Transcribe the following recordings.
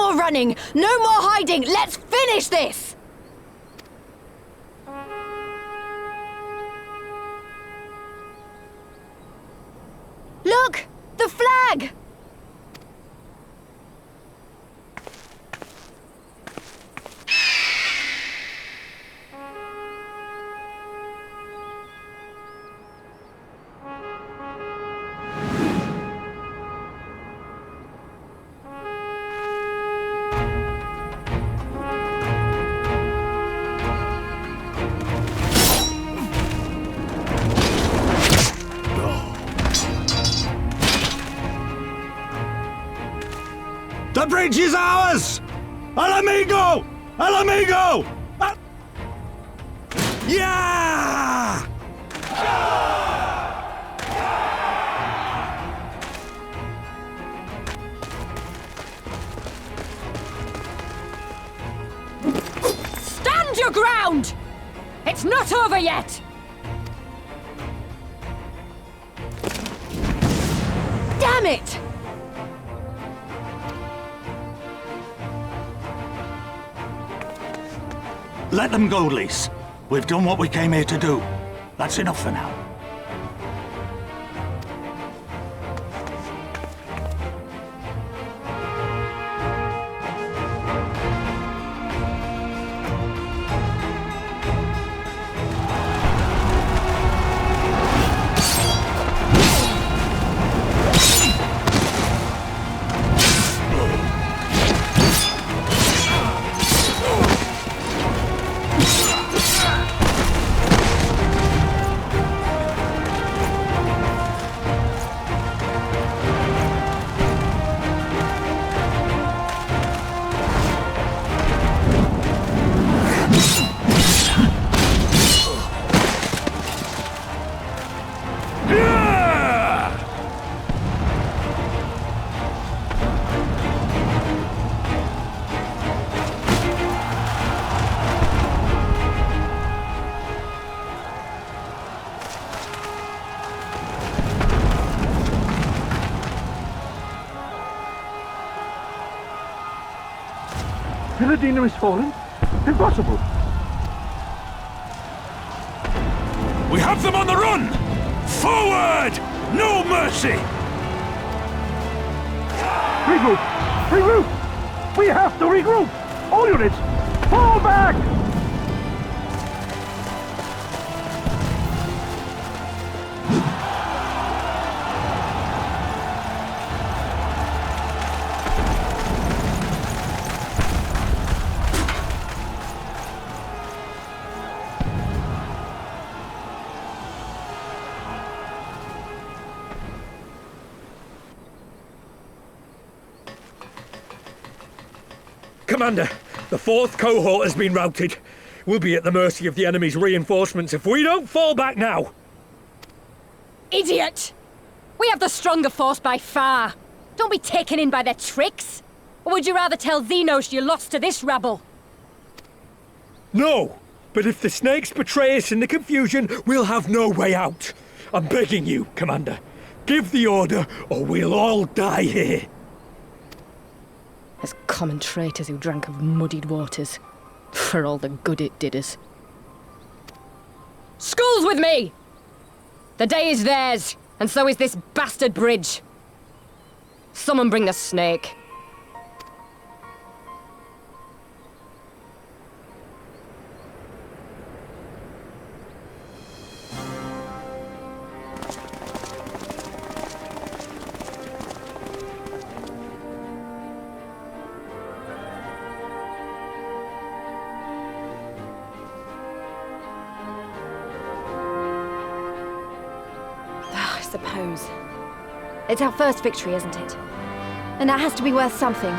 more running! No more hiding! Let's finish this! Look! The flag! The bridge is ours! Al amigo! Al amigo! Yeah! Stand your ground! It's not over yet! Damn it! Let them go, Lise. We've done what we came here to do. That's enough for now. Villadina is fallen? Impossible! We have them on the run! Forward! No mercy! Regroup! Regroup! We have to regroup! All units, fall back! Commander, the 4th cohort has been routed. We'll be at the mercy of the enemy's reinforcements if we don't fall back now. Idiot! We have the stronger force by far. Don't be taken in by their tricks. Or would you rather tell Xenos you lost to this rabble? No, but if the snakes betray us in the confusion, we'll have no way out. I'm begging you, Commander. Give the order, or we'll all die here. As common traitors who drank of muddied waters. For all the good it did us. Skulls with me! The day is theirs, and so is this bastard bridge. Someone bring the snake. I suppose. It's our first victory, isn't it? And that has to be worth something.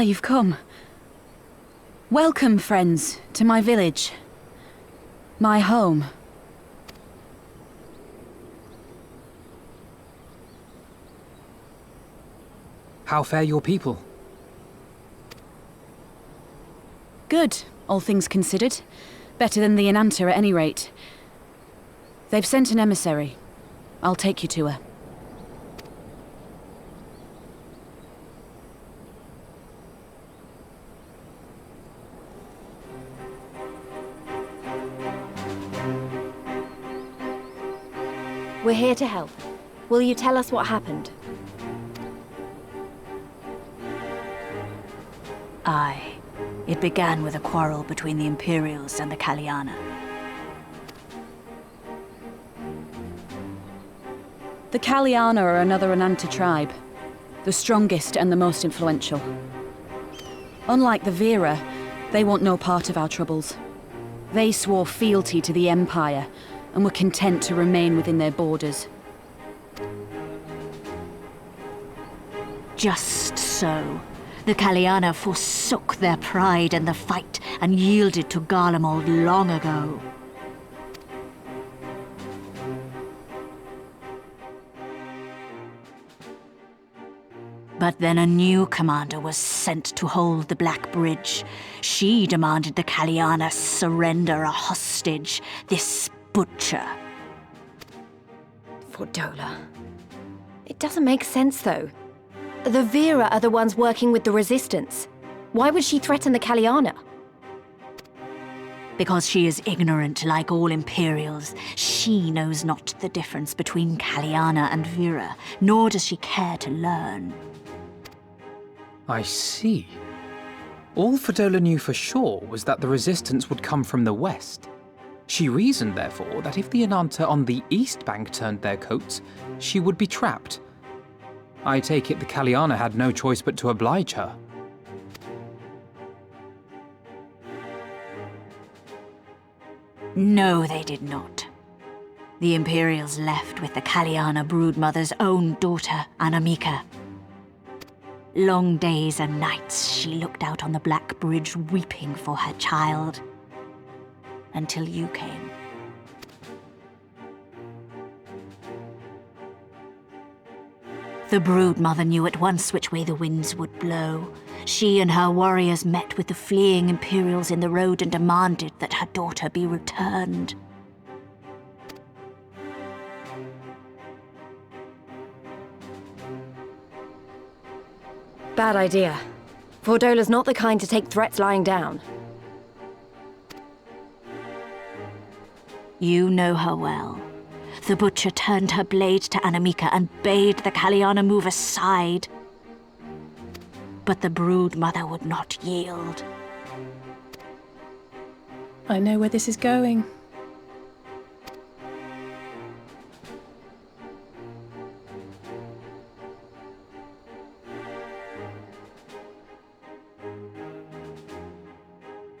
you've come. Welcome, friends, to my village. My home. How fare your people? Good, all things considered. Better than the Ananta at any rate. They've sent an emissary. I'll take you to her. We're here to help. Will you tell us what happened? Aye. It began with a quarrel between the Imperials and the Kaliana. The Kaliana are another Ananta tribe. The strongest and the most influential. Unlike the Vera, they want no part of our troubles. They swore fealty to the Empire, and were content to remain within their borders. Just so. The Kaliana forsook their pride in the fight and yielded to Garlemald long ago. But then a new commander was sent to hold the Black Bridge. She demanded the Kaliana surrender a hostage, this butcher. Fordola. It doesn't make sense, though. The Vera are the ones working with the Resistance. Why would she threaten the Kaliana? Because she is ignorant like all Imperials. She knows not the difference between Kaliana and Vera, nor does she care to learn. I see. All Fordola knew for sure was that the resistance would come from the west. She reasoned, therefore, that if the Ananta on the east bank turned their coats, she would be trapped. I take it the Kaliana had no choice but to oblige her. No, they did not. The Imperials left with the Kaliana broodmother's own daughter, Anamika. Long days and nights she looked out on the Black Bridge weeping for her child. Until you came. The broodmother knew at once which way the winds would blow. She and her warriors met with the fleeing Imperials in the road and demanded that her daughter be returned. Bad idea. Fordola's not the kind to take threats lying down. You know her well. The butcher turned her blade to Anamika and bade the Kaliana move aside. But the broodmother would not yield. I know where this is going.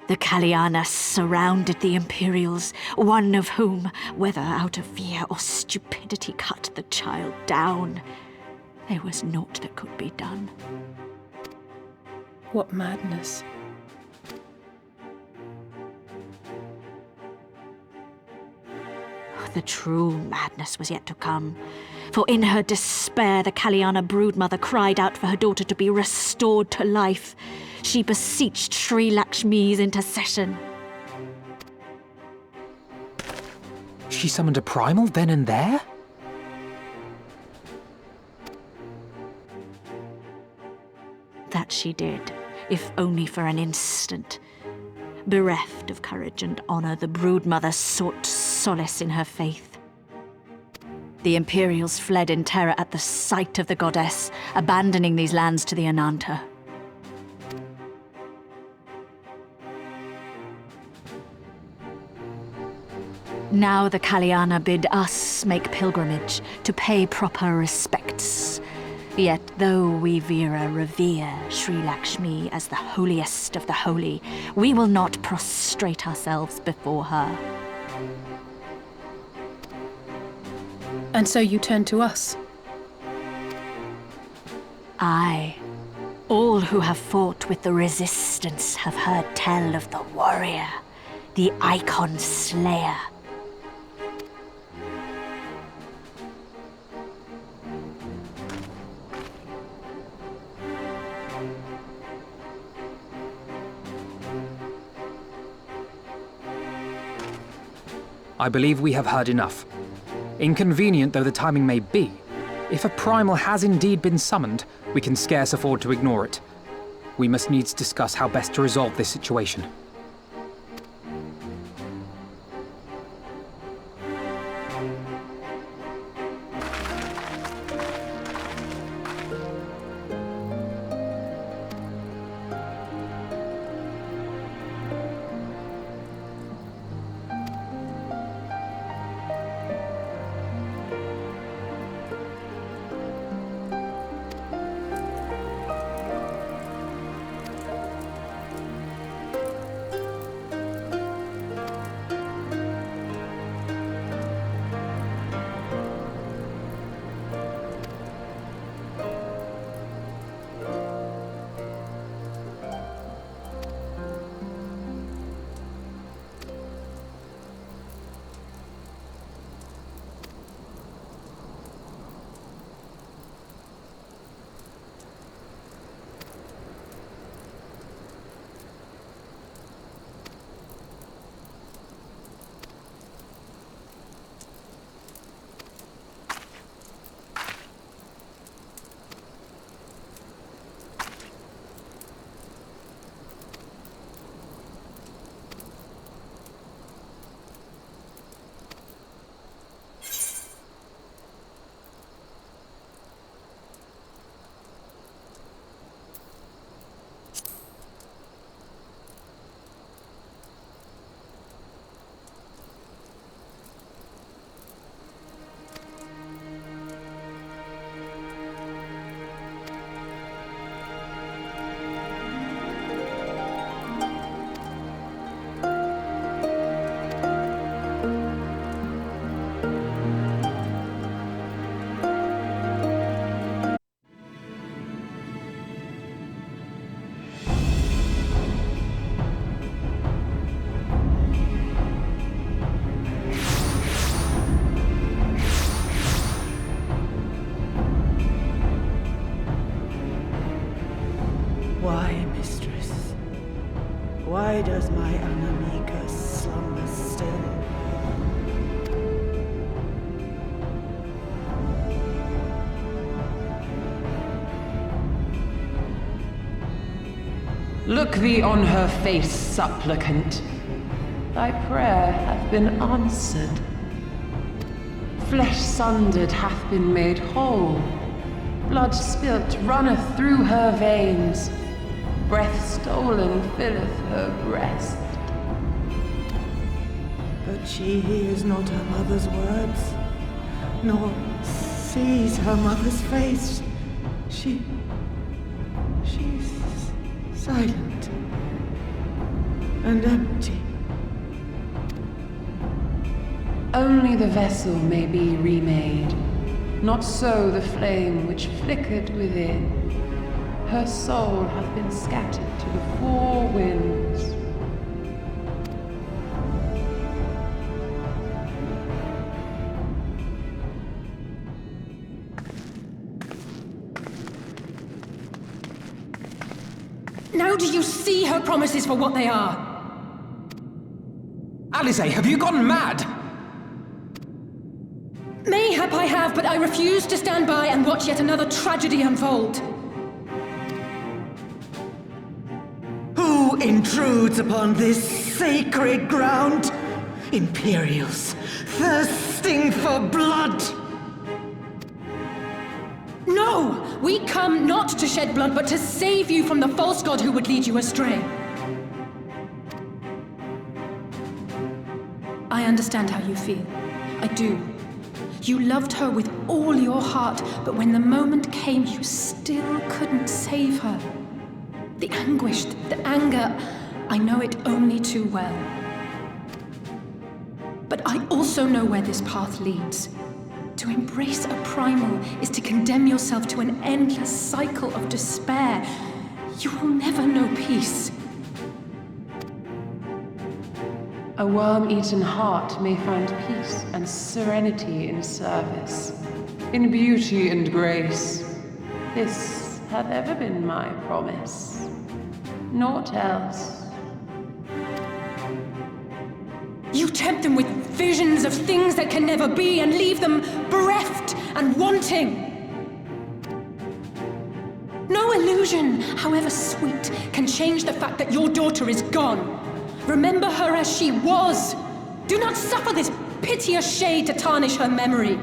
The Kaliana surrounded the Imperials, one of whom, whether out of fear or stupidity, cut the child down. There was naught that could be done. What madness. The true madness was yet to come. For in her despair, the Kaliana broodmother cried out for her daughter to be restored to life. She beseeched Sri Lakshmi's intercession. She summoned a primal then and there? That she did, if only for an instant. Bereft of courage and honor, the broodmother sought solace in her faith. The Imperials fled in terror at the sight of the goddess, abandoning these lands to the Ananta. Now the Kaliana bid us make pilgrimage to pay proper respects. Yet though we Vera revere Sri Lakshmi as the holiest of the holy, we will not prostrate ourselves before her. And so you turn to us? Aye. All who have fought with the Resistance have heard tell of the warrior, the Icon Slayer. I believe we have heard enough. Inconvenient though the timing may be, if a primal has indeed been summoned, we can scarce afford to ignore it. We must needs discuss how best to resolve this situation. Why does my Anamika slumber still? Look thee on her face, supplicant. Thy prayer hath been answered. Flesh sundered hath been made whole. Blood spilt runneth through her veins. Breath stolen filleth her breast. But she hears not her mother's words, nor sees her mother's face. She's silent and empty. Only the vessel may be remade, not so the flame which flickered within. Her soul hath been scattered to the four winds. Now do you see her promises for what they are? Alisaie, have you gone mad? Mayhap I have, but I refuse to stand by and watch yet another tragedy unfold. Who intrudes upon this sacred ground? Imperials, thirsting for blood! No! We come not to shed blood, but to save you from the false god who would lead you astray. I understand how you feel. I do. You loved her with all your heart, but when the moment came, you still couldn't save her. The anguish, the anger, I know it only too well. But I also know where this path leads. To embrace a primal is to condemn yourself to an endless cycle of despair. You will never know peace. A worm-eaten heart may find peace and serenity in service, in beauty and grace. This hath ever been my promise. Naught else. You tempt them with visions of things that can never be and leave them bereft and wanting. No illusion, however sweet, can change the fact that your daughter is gone. Remember her as she was. Do not suffer this piteous shade to tarnish her memory.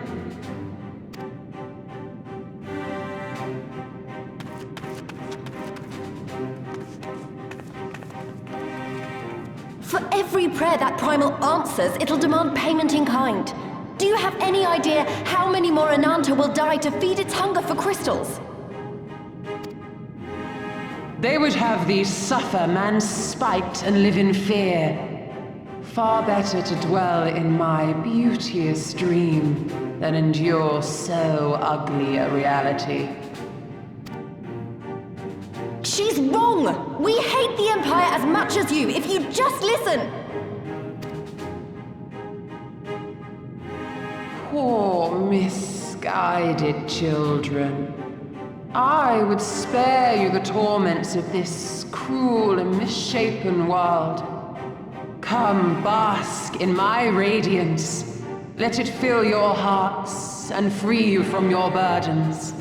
For every prayer that primal answers, it'll demand payment in kind. Do you have any idea how many more Ananta will die to feed its hunger for crystals? They would have thee suffer man's spite and live in fear. Far better to dwell in my beauteous dream than endure so ugly a reality. She's wrong! We hate the Empire as much as you, if you just listen! Poor, misguided children. I would spare you the torments of this cruel and misshapen world. Come, bask in my radiance. Let it fill your hearts and free you from your burdens.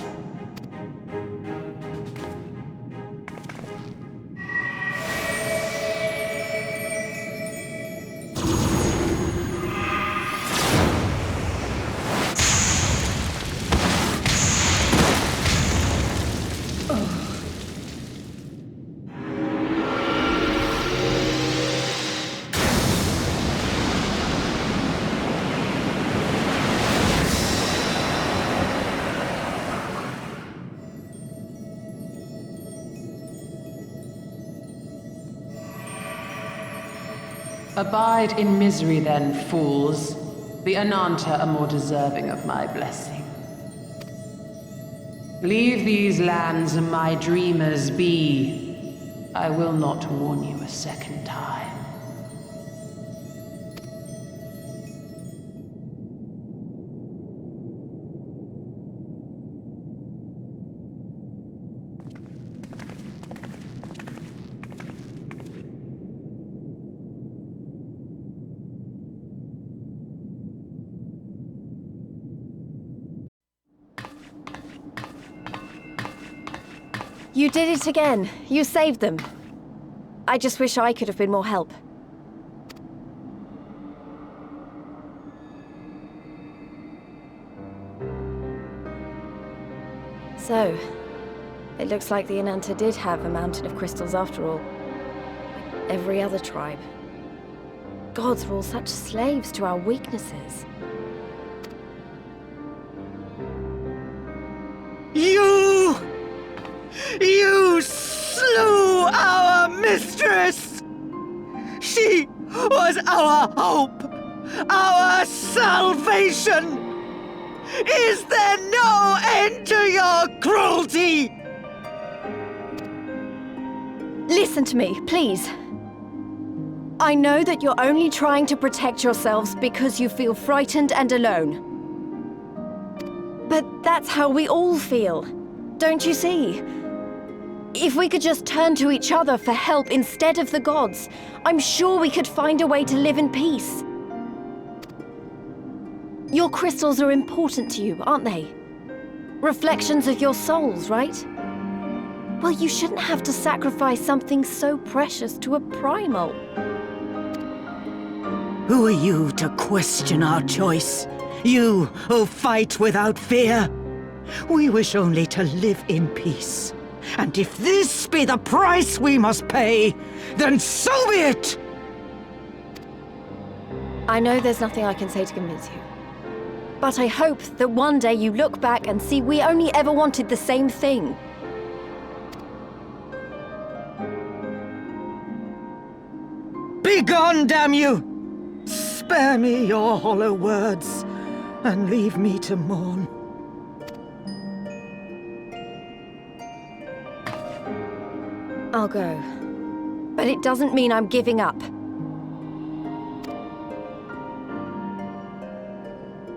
Abide in misery then, fools. The Ananta are more deserving of my blessing. Leave these lands and my dreamers be. I will not warn you a second time. You did it again. You saved them. I just wish I could have been more help. So, it looks like the Ananta did have a mountain of crystals after all. Like every other tribe. Gods were all such slaves to our weaknesses. You slew our mistress! She was our hope, our salvation! Is there no end to your cruelty? Listen to me, please. I know that you're only trying to protect yourselves because you feel frightened and alone. But that's how we all feel, don't you see? If we could just turn to each other for help instead of the gods, I'm sure we could find a way to live in peace. Your crystals are important to you, aren't they? Reflections of your souls, right? Well, you shouldn't have to sacrifice something so precious to a primal. Who are you to question our choice? You who fight without fear? We wish only to live in peace. And if this be the price we must pay, then so be it! I know there's nothing I can say to convince you. But I hope that one day you look back and see we only ever wanted the same thing. Begone, damn you! Spare me your hollow words, and leave me to mourn. I'll go. But it doesn't mean I'm giving up.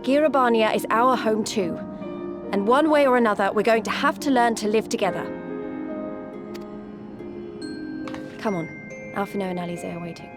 Girabania is our home too. And one way or another, we're going to have to learn to live together. Come on. Alphino and Alize are waiting.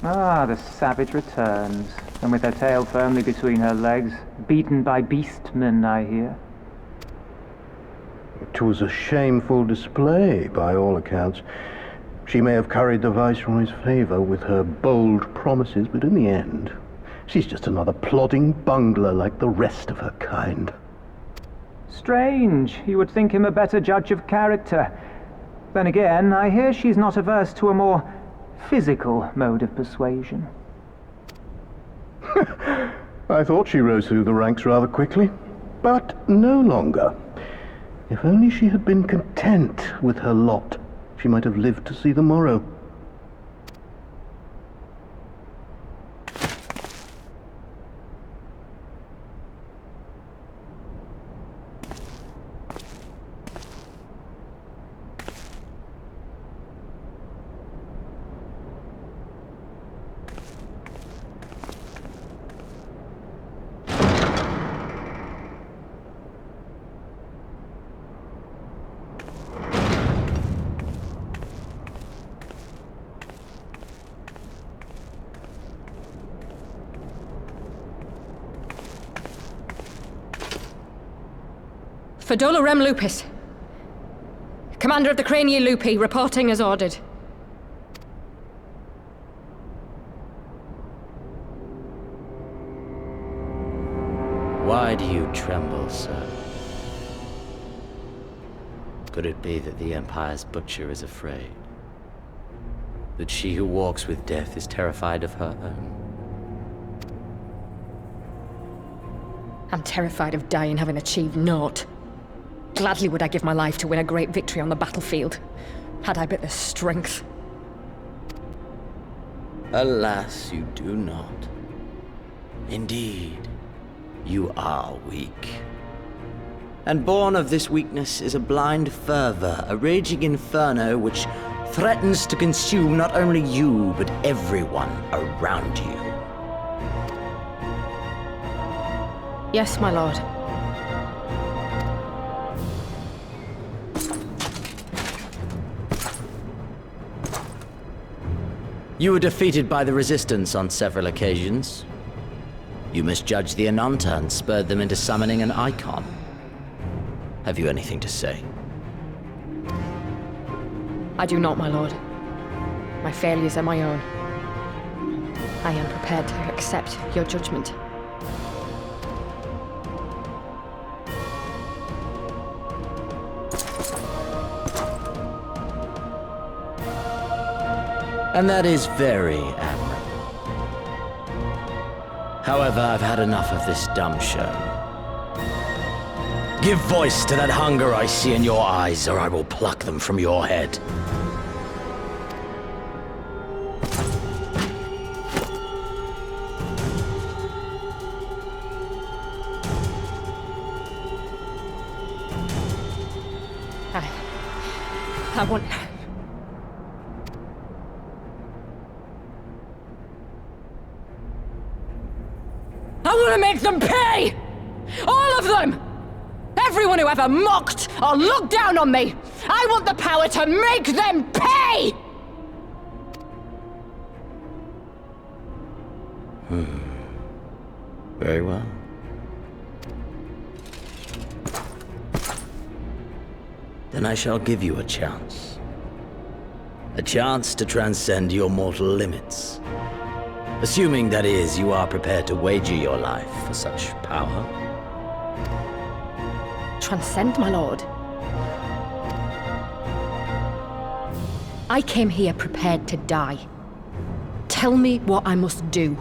Ah, the savage returns, and with her tail firmly between her legs, beaten by beastmen, I hear. It was a shameful display, by all accounts. She may have curried the Viceroy's favor with her bold promises, but in the end, she's just another plodding bungler like the rest of her kind. Strange, you would think him a better judge of character. Then again, I hear she's not averse to a more physical mode of persuasion. I thought she rose through the ranks rather quickly, but no longer. If only she had been content with her lot, she might have lived to see the morrow. Fadola Rem Lupus. Commander of the Crania Lupi, reporting as ordered. Why do you tremble, sir? Could it be that the Empire's butcher is afraid? That she who walks with death is terrified of her own? I'm terrified of dying having achieved naught. Gladly would I give my life to win a great victory on the battlefield, had I but the strength. Alas, you do not. Indeed, you are weak. And born of this weakness is a blind fervor, a raging inferno which threatens to consume not only you, but everyone around you. Yes, my lord. You were defeated by the Resistance on several occasions. You misjudged the Ananta and spurred them into summoning an icon. Have you anything to say? I do not, my lord. My failures are my own. I am prepared to accept your judgment. And that is very admirable. However, I've had enough of this dumb show. Give voice to that hunger I see in your eyes, or I will pluck them from your head. I want... I want to make them pay! All of them! Everyone who ever mocked or looked down on me! I want the power to make them pay! Very well. Then I shall give you a chance. A chance to transcend your mortal limits. Assuming, that is, you are prepared to wager your life for such power. transcend, my lord. I came here prepared to die. Tell me what I must do.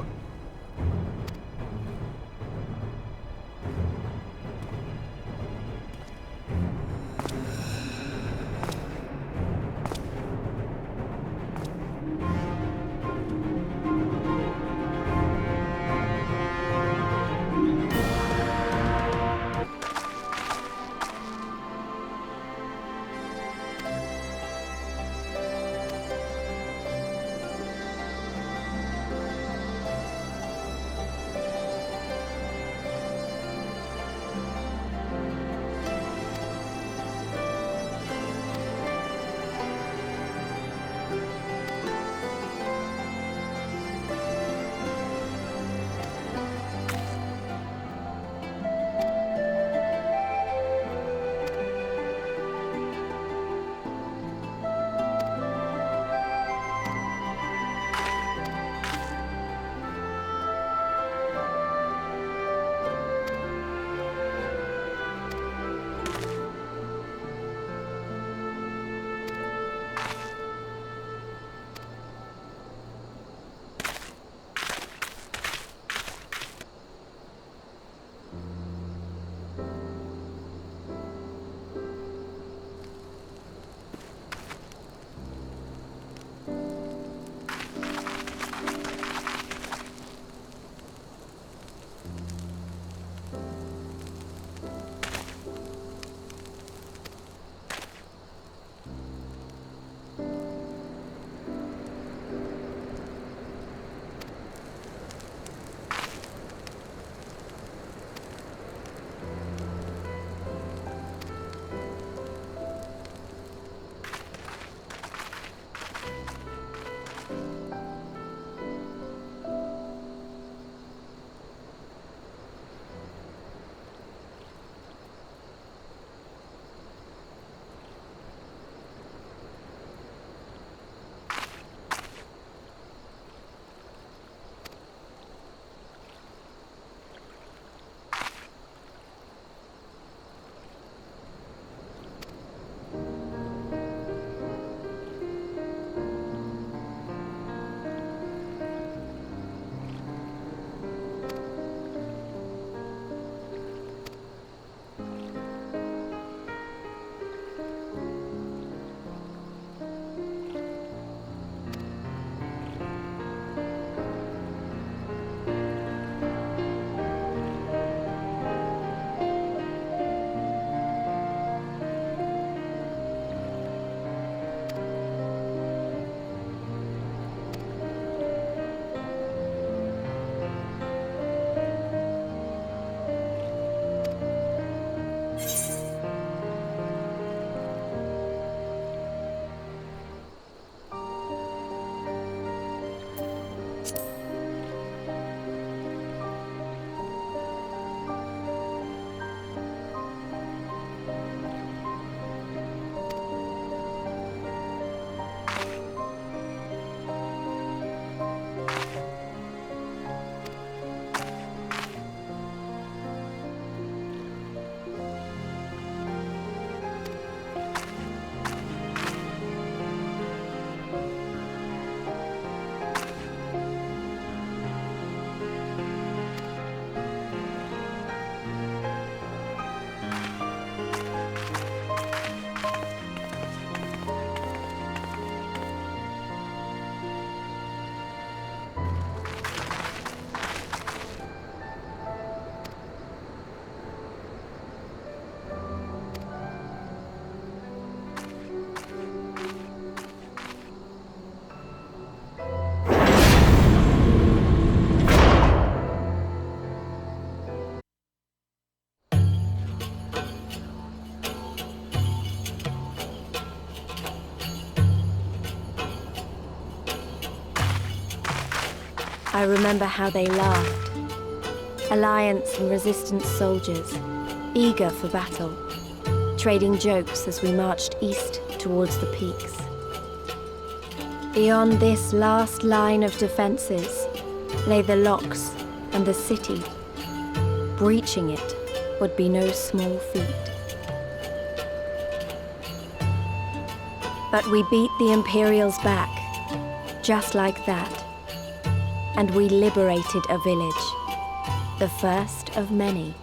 I remember how they laughed. Alliance and Resistance soldiers, eager for battle, trading jokes as we marched east towards the peaks. Beyond this last line of defenses lay the locks and the city. Breaching it would be no small feat. But we beat the Imperials back, just like that. And we liberated a village, the first of many.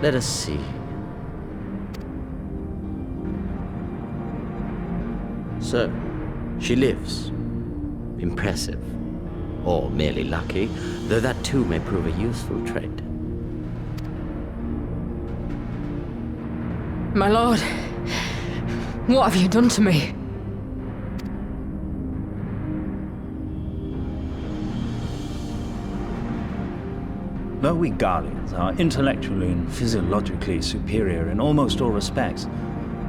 Let us see. So, she lives. Impressive. Or merely lucky, though that too may prove a useful trait. My lord, what have you done to me? Though we Guardians are intellectually and physiologically superior in almost all respects,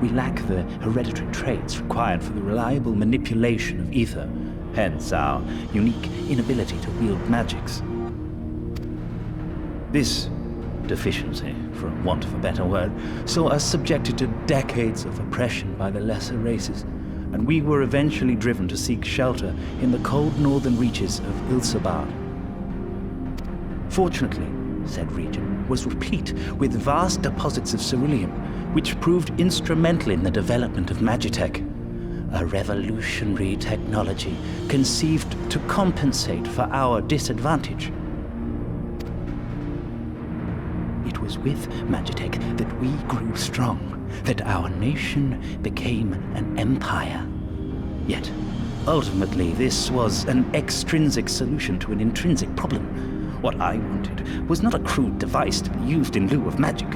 we lack the hereditary traits required for the reliable manipulation of ether, hence our unique inability to wield magics. This deficiency, for want of a better word, saw us subjected to decades of oppression by the lesser races, and we were eventually driven to seek shelter in the cold northern reaches of Ilsabard. Fortunately, said region was replete with vast deposits of ceruleum, which proved instrumental in the development of Magitech, a revolutionary technology conceived to compensate for our disadvantage. It was with Magitech that we grew strong, that our nation became an empire. Yet, ultimately, this was an extrinsic solution to an intrinsic problem, What I wanted was not a crude device to be used in lieu of magic.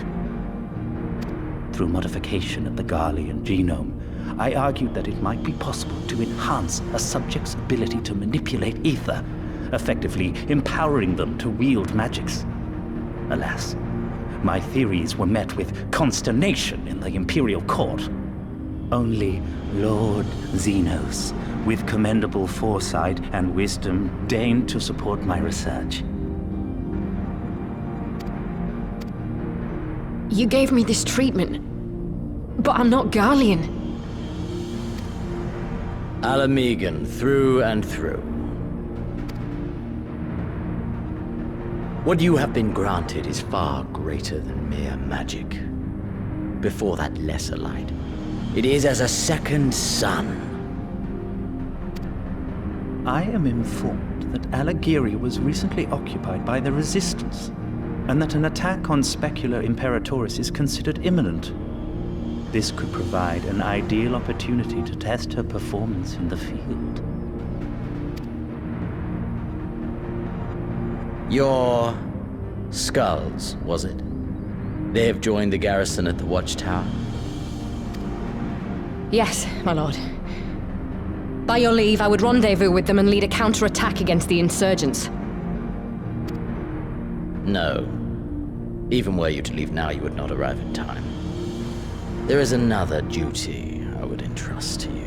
Through modification of the Garlean genome, I argued that it might be possible to enhance a subject's ability to manipulate ether, effectively empowering them to wield magics. Alas, my theories were met with consternation in the Imperial Court. Only Lord Xenos, with commendable foresight and wisdom, deigned to support my research. You gave me this treatment, but I'm not Garlean. Alamegan, through and through. What you have been granted is far greater than mere magic. Before that lesser light, it is as a second sun. I am informed that Alagiri was recently occupied by the Resistance, and that an attack on Specula Imperatoris is considered imminent. This could provide an ideal opportunity to test her performance in the field. Your skulls, was it? They have joined the garrison at the Watchtower? Yes, my lord. By your leave, I would rendezvous with them and lead a counterattack against the insurgents. No. Even were you to leave now, you would not arrive in time. There is another duty I would entrust to you.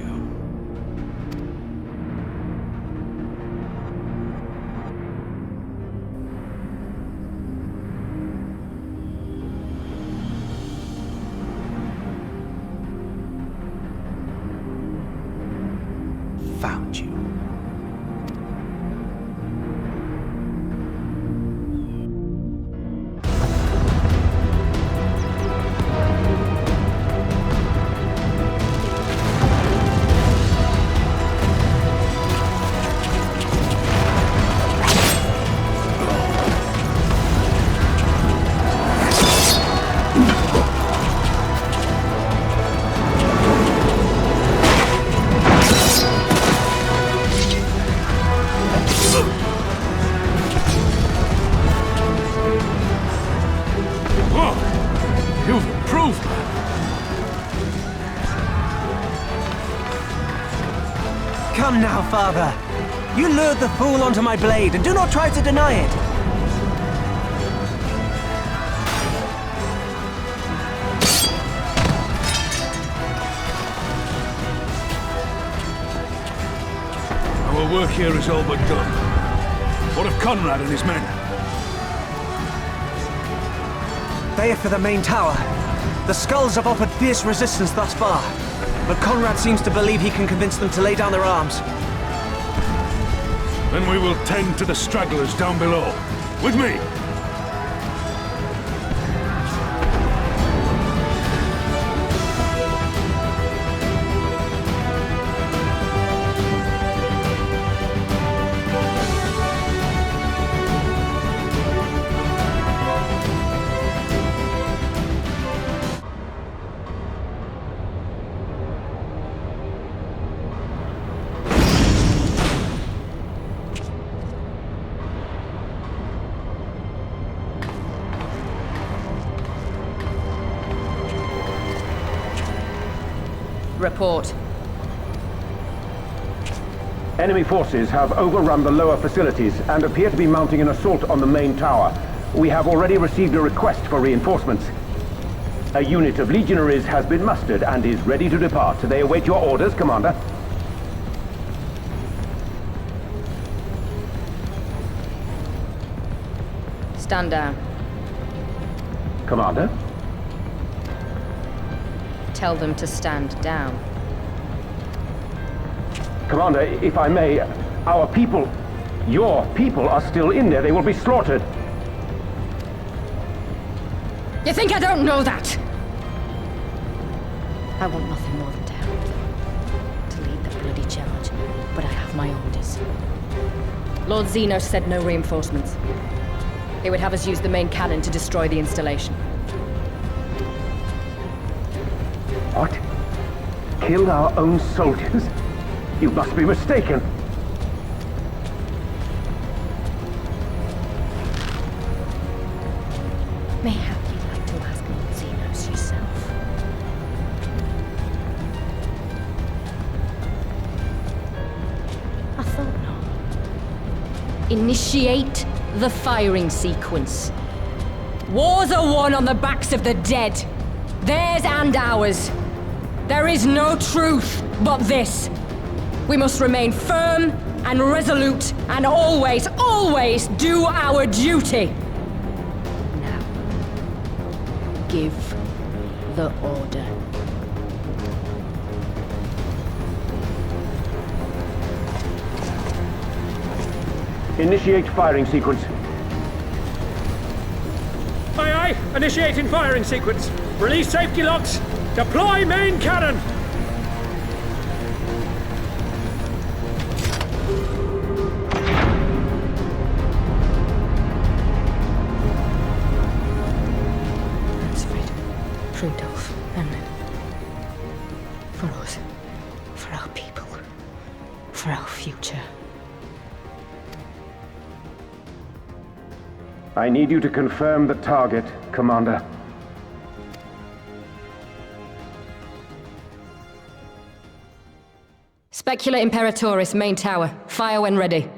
Found you. Come now, father. You lured the fool onto my blade, and do not try to deny it. Our work here is all but done. What of Conrad and his men? They are for the main tower. The skulls have offered fierce resistance thus far, but Conrad seems to believe he can convince them to lay down their arms. Then we will tend to the stragglers down below. With me! Report. Enemy forces have overrun the lower facilities and appear to be mounting an assault on the main tower. We have already received a request for reinforcements. A unit of legionaries has been mustered and is ready to depart. They await your orders, Commander. Stand down. Commander? Tell them to stand down. Commander, if I may, our people, your people are still in there. They will be slaughtered. You think I don't know that? I want nothing more than to help them, to lead the bloody charge, but I have my orders. Lord Xenos said no reinforcements. He would have us use the main cannon to destroy the installation. What? Kill our own soldiers? You must be mistaken. Mayhap you'd like to ask Lord Xenos yourself. I thought not. Initiate the firing sequence. Wars are won on the backs of the dead. Theirs and ours. There is no truth but this. We must remain firm and resolute and always, always do our duty. Now, give the order. Initiate firing sequence. Aye, aye. Initiating firing sequence. Release safety locks. Deploy main cannon. Ansfred, Rudolph, and for us, for our people, for our future. I need you to confirm the target, Commander. Specula Imperatoris, main tower. Fire when ready.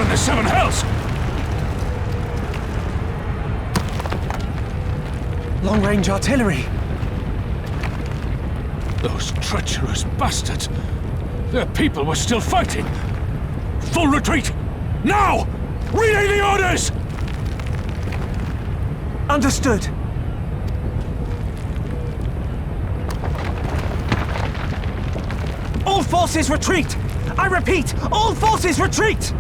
The seven hells! Long-range artillery! Those treacherous bastards! Their people were still fighting! Full retreat! Now! Relay the orders! Understood! All forces retreat! I repeat, all forces retreat!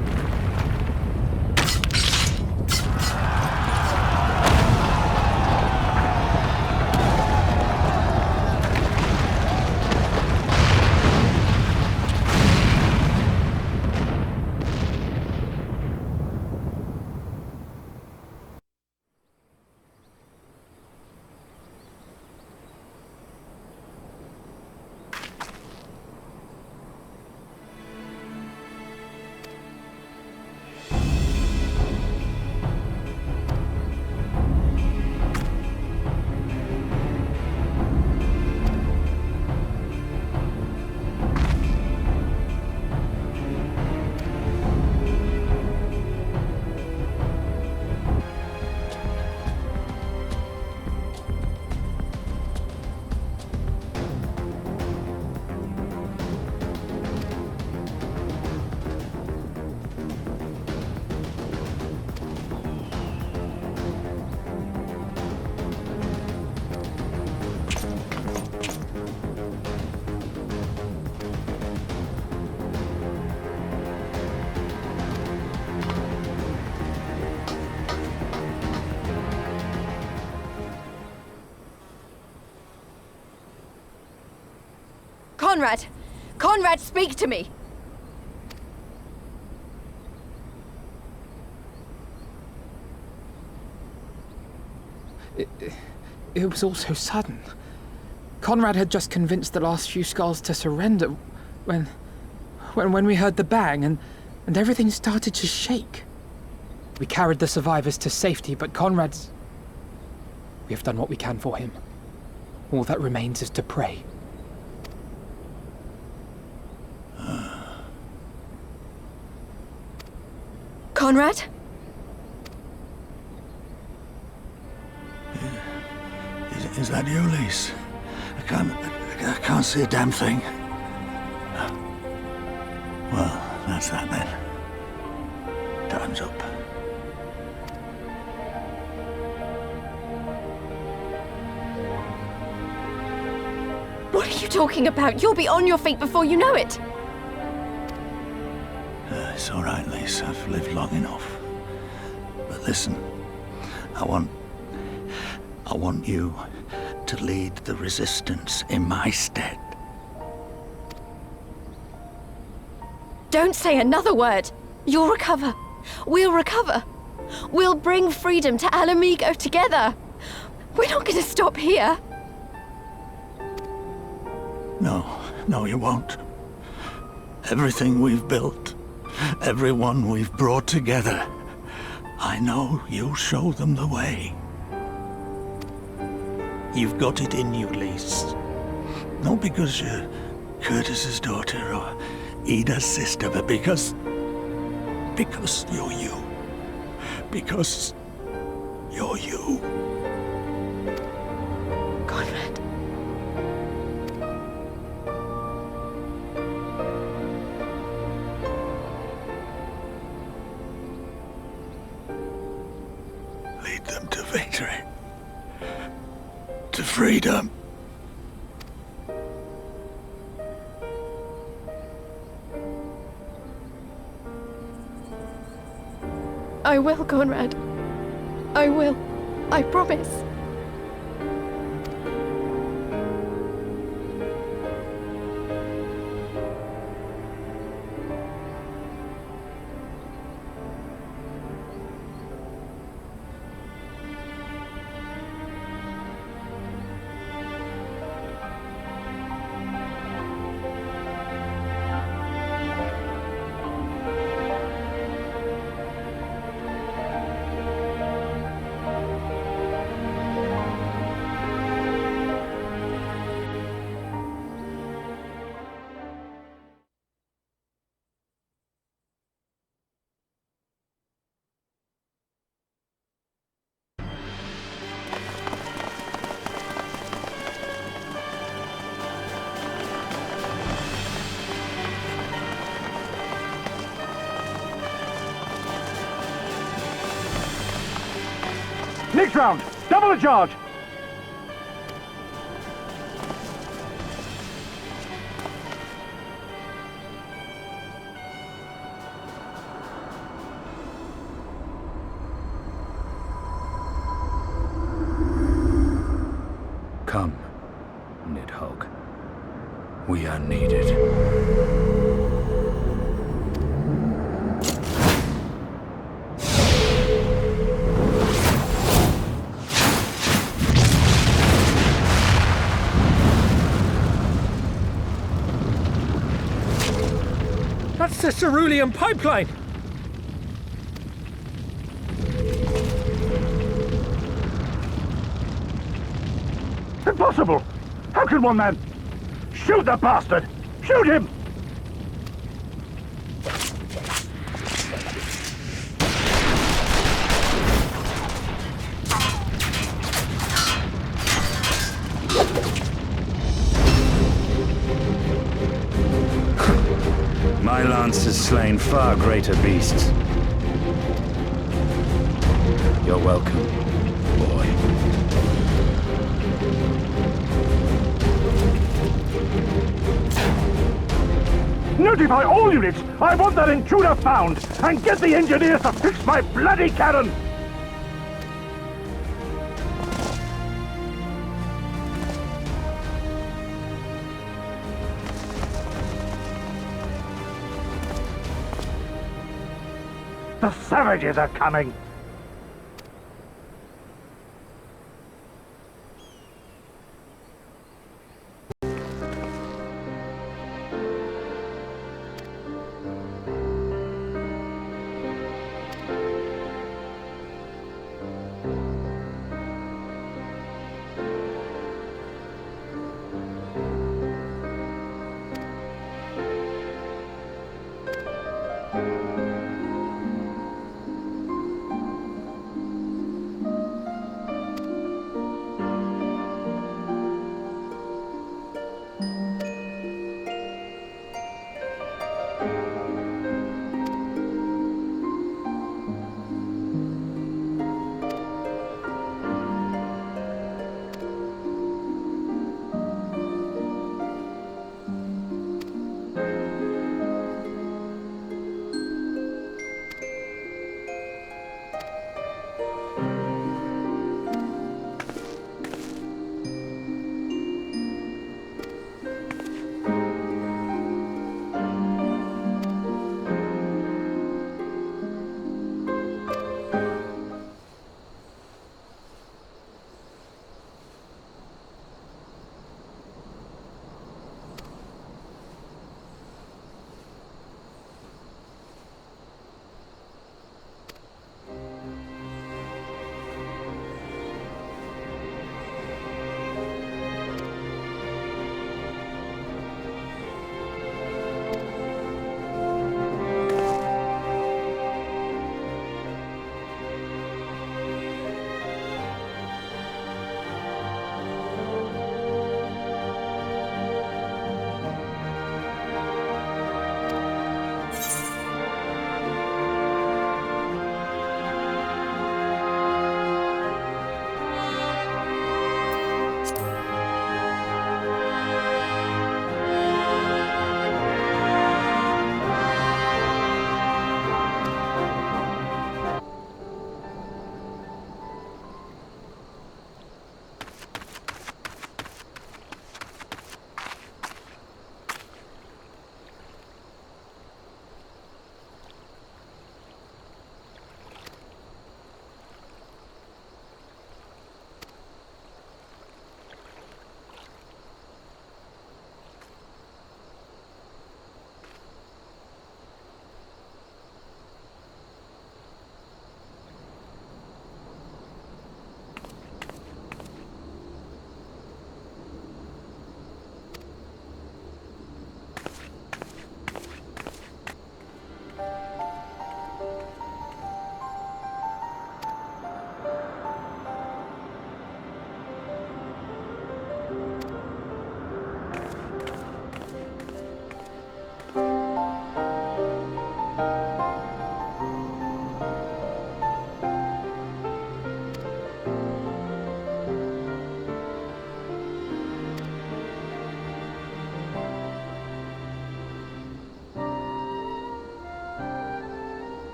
Conrad! Conrad, speak to me! It was all so sudden. Conrad had just convinced the last few skulls to surrender when we heard the bang and everything started to shake. We carried the survivors to safety, but Conrad's... We have done what we can for him. All that remains is to pray. Conrad? Is that you, Lise? I can't see a damn thing. Well, that's that then. Time's up. What are you talking about? You'll be on your feet before you know it. It's all right, Lise. I've lived long enough. But listen, I want you to lead the resistance in my stead. Don't say another word. You'll recover. We'll recover. We'll bring freedom to Alamigo together. We're not going to stop here. No, you won't. Everything we've built, everyone we've brought together, I know you'll show them the way. You've got it in you, Lise. Not because you're Curtis's daughter or Ida's sister, but because you're you. Because you're you. Conrad. Lead them to victory. To freedom. I will, Conrad. I will. I promise. Next round, double the charge. Come, Nidhogg. We are needed. That's the cerulean pipeline! Impossible! How can one man... Shoot the bastard! Shoot him! My lance has slain far greater beasts. You're welcome, boy. Notify all units! I want that intruder found! And get the engineers to fix my bloody cannon! The savages are coming!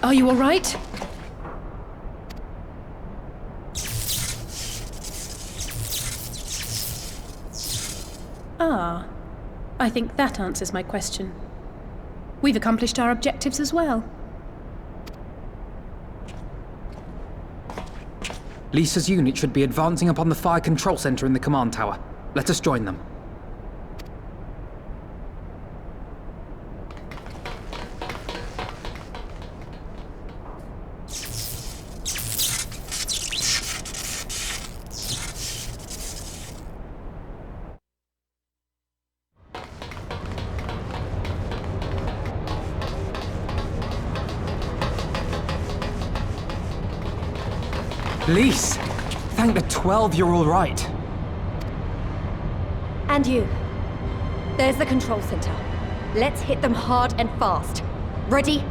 Are you all right? Ah, I think that answers my question. We've accomplished our objectives as well. Lisa's unit should be advancing upon the fire control center in the command tower. Let us join them. Lise! Thank the 12 you're all right. And you. There's the control center. Let's hit them hard and fast. Ready?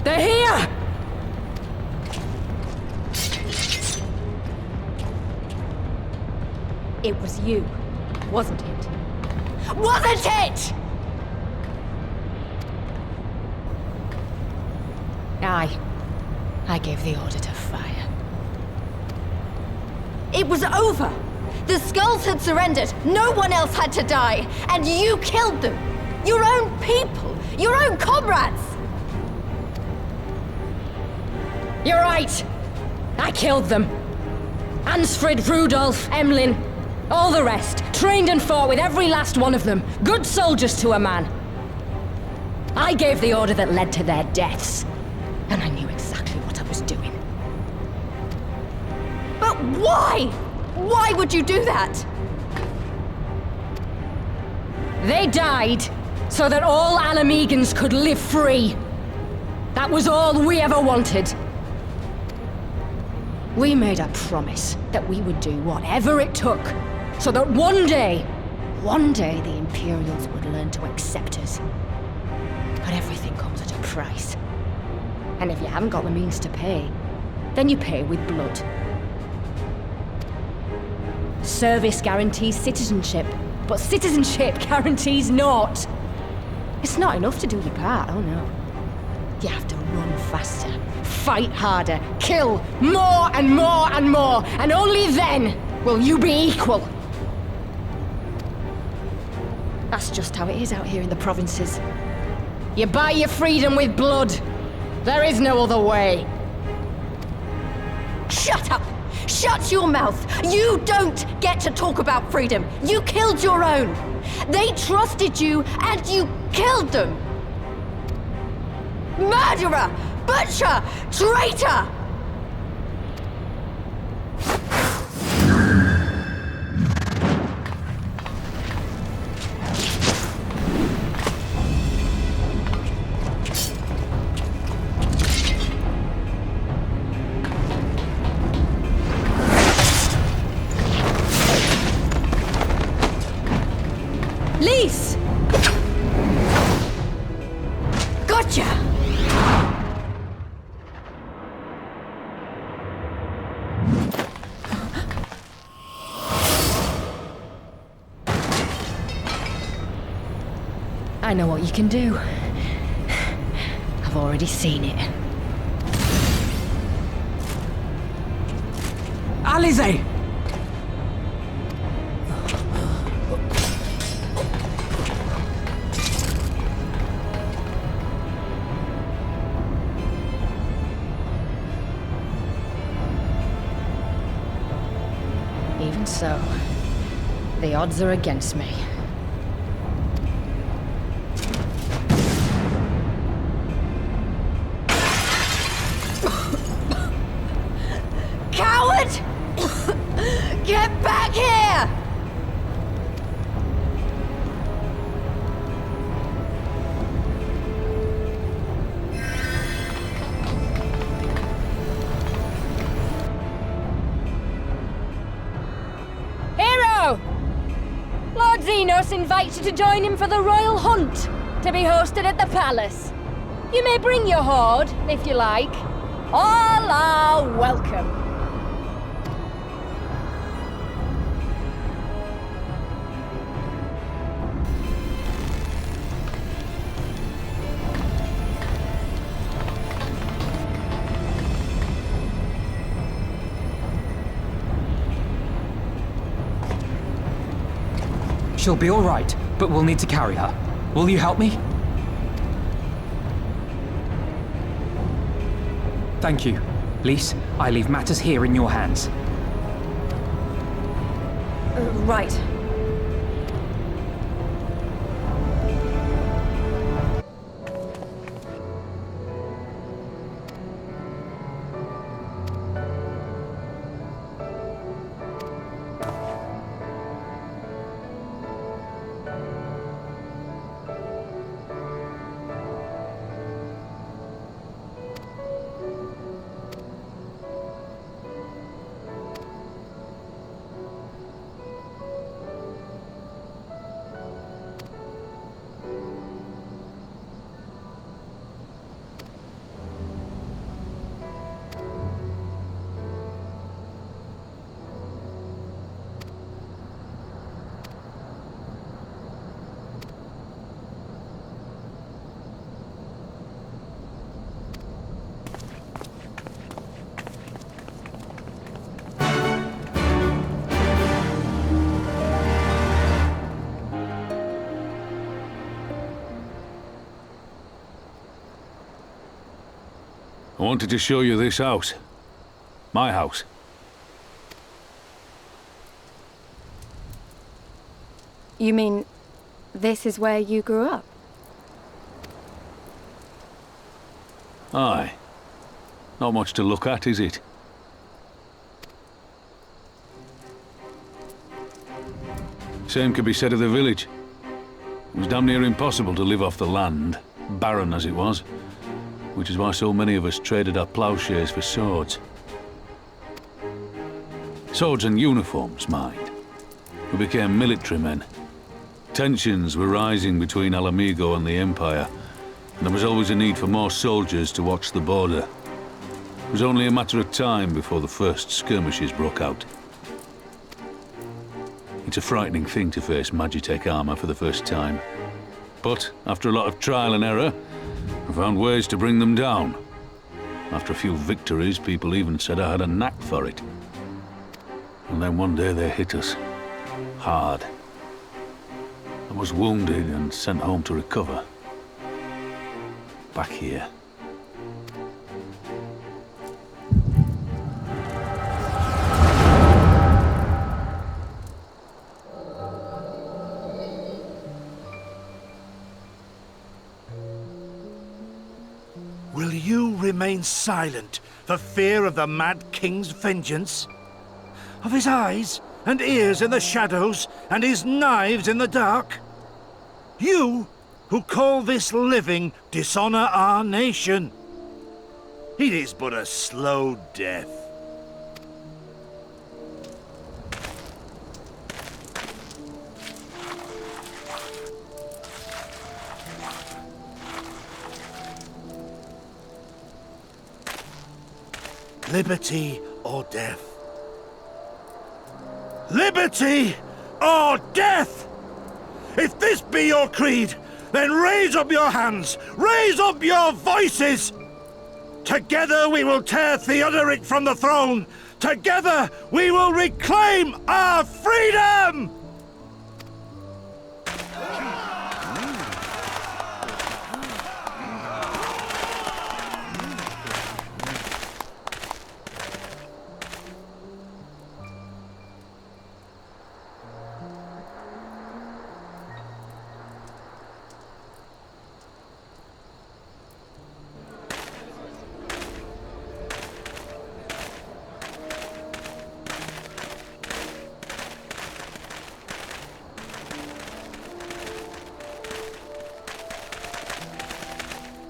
They're here! It was you, wasn't it? Wasn't it?! I gave the order to fire. It was over! The Skulls had surrendered, no one else had to die, and you killed them! Your own people! Your own comrades! You're right! I killed them. Ansfrid, Rudolph, Emlyn, all the rest, trained and fought with every last one of them. Good soldiers to a man. I gave the order that led to their deaths. And I knew exactly what I was doing. But why? Why would you do that? They died so that all Alamegans could live free. That was all we ever wanted. We made a promise that we would do whatever it took, so that one day the Imperials would learn to accept us. But everything comes at a price. And if you haven't got the means to pay, then you pay with blood. Service guarantees citizenship, but citizenship guarantees naught. It's not enough to do your part, oh no. You have to run faster, fight harder, kill more and more and more, and only then will you be equal. That's just how it is out here in the provinces. You buy your freedom with blood. There is no other way. Shut up! Shut your mouth! You don't get to talk about freedom! You killed your own! They trusted you, and you killed them! Murderer! Butcher! Traitor! Lise! Gotcha! I know what you can do. I've already seen it. Alize! Even so, the odds are against me. Coward! Get back here! Hero! Lord Xenos invites you to join him for the royal hunt, to be hosted at the palace. You may bring your horde, if you like. All are welcome. She'll be all right, but we'll need to carry her. Will you help me? Thank you. Lise, I leave matters here in your hands. Right. I wanted to show you this house. My house. You mean this is where you grew up? Aye. Not much to look at, is it? Same could be said of the village. It was damn near impossible to live off the land, barren as it was, which is why so many of us traded our plowshares for swords. Swords and uniforms, mind. We became military men. Tensions were rising between Alamigo and the Empire, and there was always a need for more soldiers to watch the border. It was only a matter of time before the first skirmishes broke out. It's a frightening thing to face Magitech armor for the first time. But after a lot of trial and error, I found ways to bring them down. After a few victories, people even said I had a knack for it. And then one day they hit us. Hard. I was wounded and sent home to recover. Back here. Will you remain silent for fear of the Mad King's vengeance? Of his eyes and ears in the shadows and his knives in the dark? You who call this living dishonor our nation. It is but a slow death. Liberty or death? Liberty or death! If this be your creed, then raise up your hands, raise up your voices! Together we will tear Theodoric from the throne! Together we will reclaim our freedom!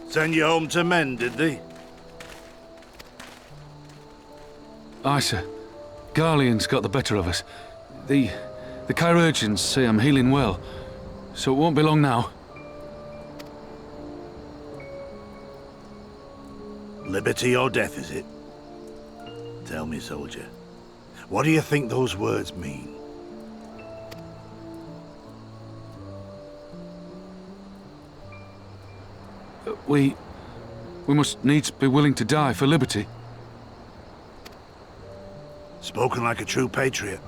Send you home to men, did they? Aye, sir. Garlean's got the better of us. The chirurgeons say I'm healing well, so it won't be long now. Liberty or death, is it? Tell me, soldier, what do you think those words mean? We must needs be willing to die for liberty. Spoken like a true patriot.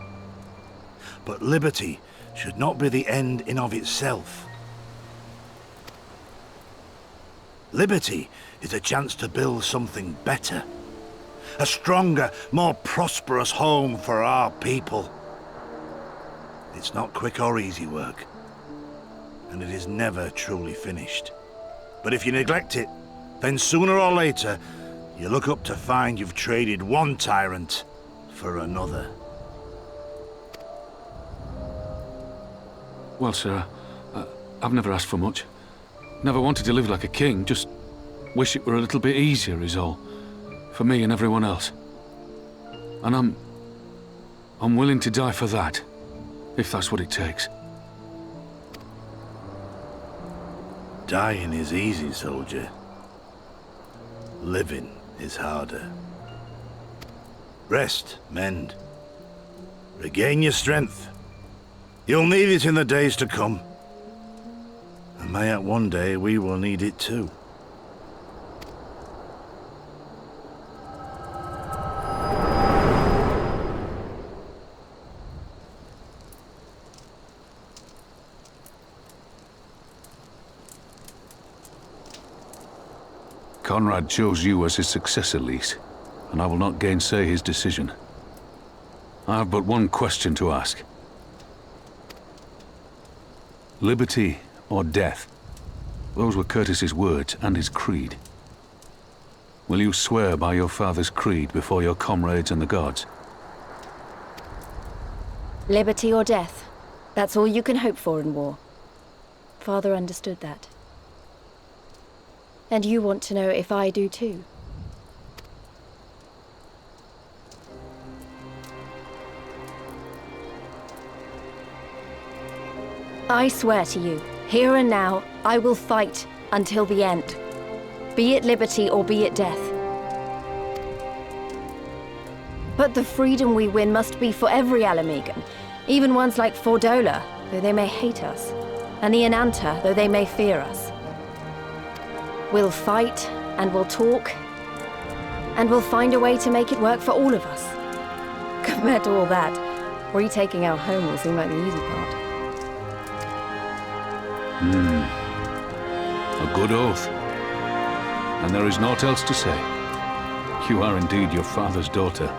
But liberty should not be the end in of itself. Liberty is a chance to build something better. A stronger, more prosperous home for our people. It's not quick or easy work, and it is never truly finished. But if you neglect it, then sooner or later, you look up to find you've traded one tyrant for another. Well, sir, I've never asked for much. Never wanted to live like a king, just wish it were a little bit easier is all. For me and everyone else. And I'm willing to die for that, if that's what it takes. Dying is easy, soldier. Living is harder. Rest, mend. Regain your strength. You'll need it in the days to come. And mayhap one day we will need it too. Conrad chose you as his successor, Lys, and I will not gainsay his decision. I have but one question to ask. Liberty or death? Those were Curtis's words and his creed. Will you swear by your father's creed before your comrades and the gods? Liberty or death. That's all you can hope for in war. Father understood that. And you want to know if I do too. I swear to you, here and now, I will fight until the end. Be it liberty or be it death. But the freedom we win must be for every Alamegan, even ones like Fordola, though they may hate us, and the Ananta, though they may fear us. We'll fight, and we'll talk, and we'll find a way to make it work for all of us. Compared to all that, retaking our home will seem like the easy part. A good oath. And there is naught else to say. You are indeed your father's daughter.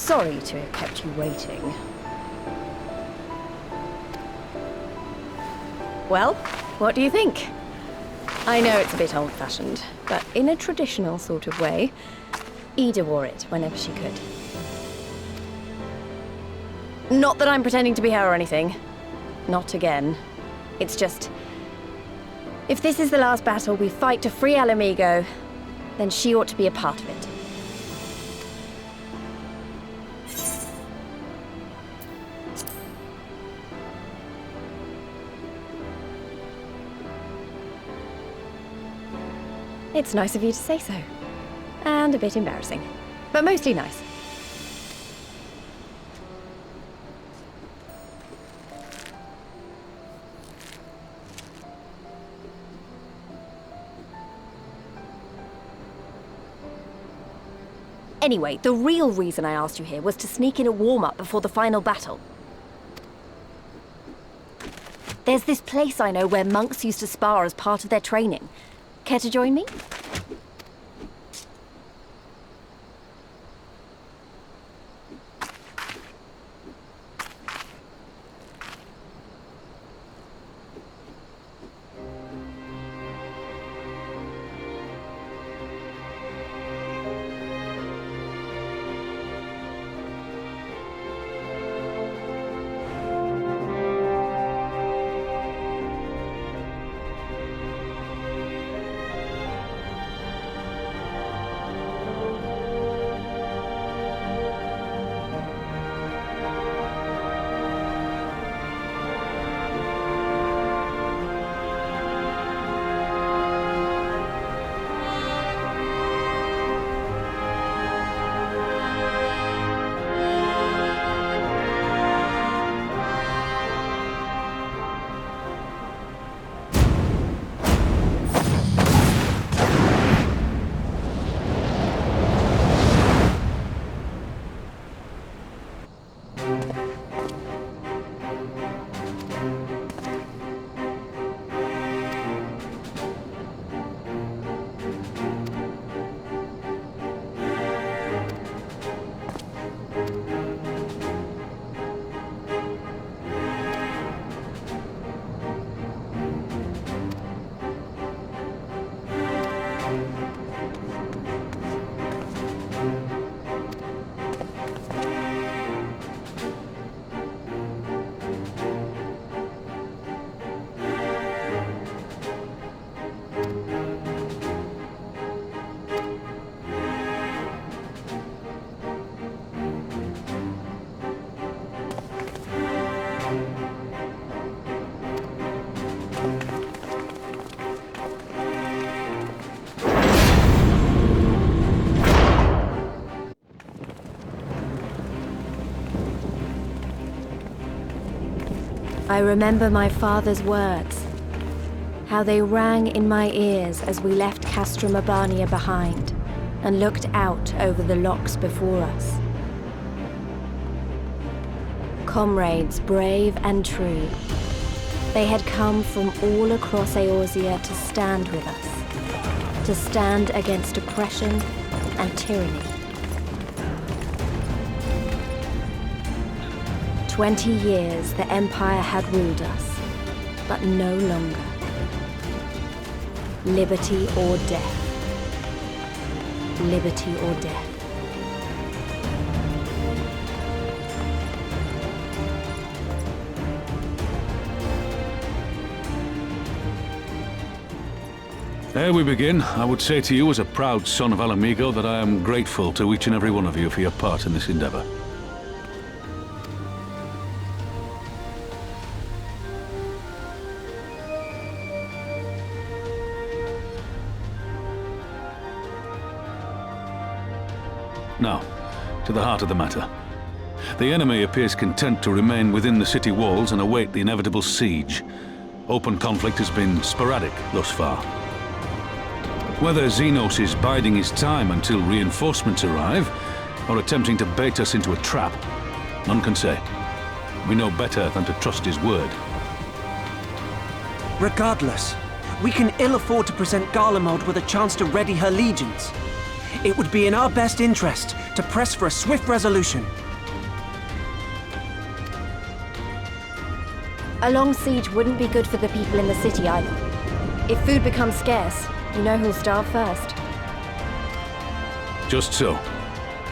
Sorry to have kept you waiting. Well, what do you think? I know it's a bit old-fashioned, but in a traditional sort of way, Ida wore it whenever she could. Not that I'm pretending to be her or anything. Not again. It's just... if this is the last battle we fight to free Alamigo, then she ought to be a part of it. It's nice of you to say so. And a bit embarrassing. But mostly nice. Anyway, the real reason I asked you here was to sneak in a warm-up before the final battle. There's this place I know where monks used to spar as part of their training. Care to join me? I remember my father's words, how they rang in my ears as we left Castrum Urbania behind and looked out over the locks before us. Comrades brave and true, they had come from all across Eorzea to stand with us, to stand against oppression and tyranny. 20 years the Empire had ruled us, but no longer. Liberty or death. Liberty or death. Ere we begin, I would say to you as a proud son of Alamigo that I am grateful to each and every one of you for your part in this endeavor. Now, to the heart of the matter. The enemy appears content to remain within the city walls and await the inevitable siege. Open conflict has been sporadic thus far. Whether Xenos is biding his time until reinforcements arrive, or attempting to bait us into a trap, none can say. We know better than to trust his word. Regardless, we can ill afford to present Garlemald with a chance to ready her legions. It would be in our best interest to press for a swift resolution. A long siege wouldn't be good for the people in the city either. If food becomes scarce, you know who'll starve first. Just so.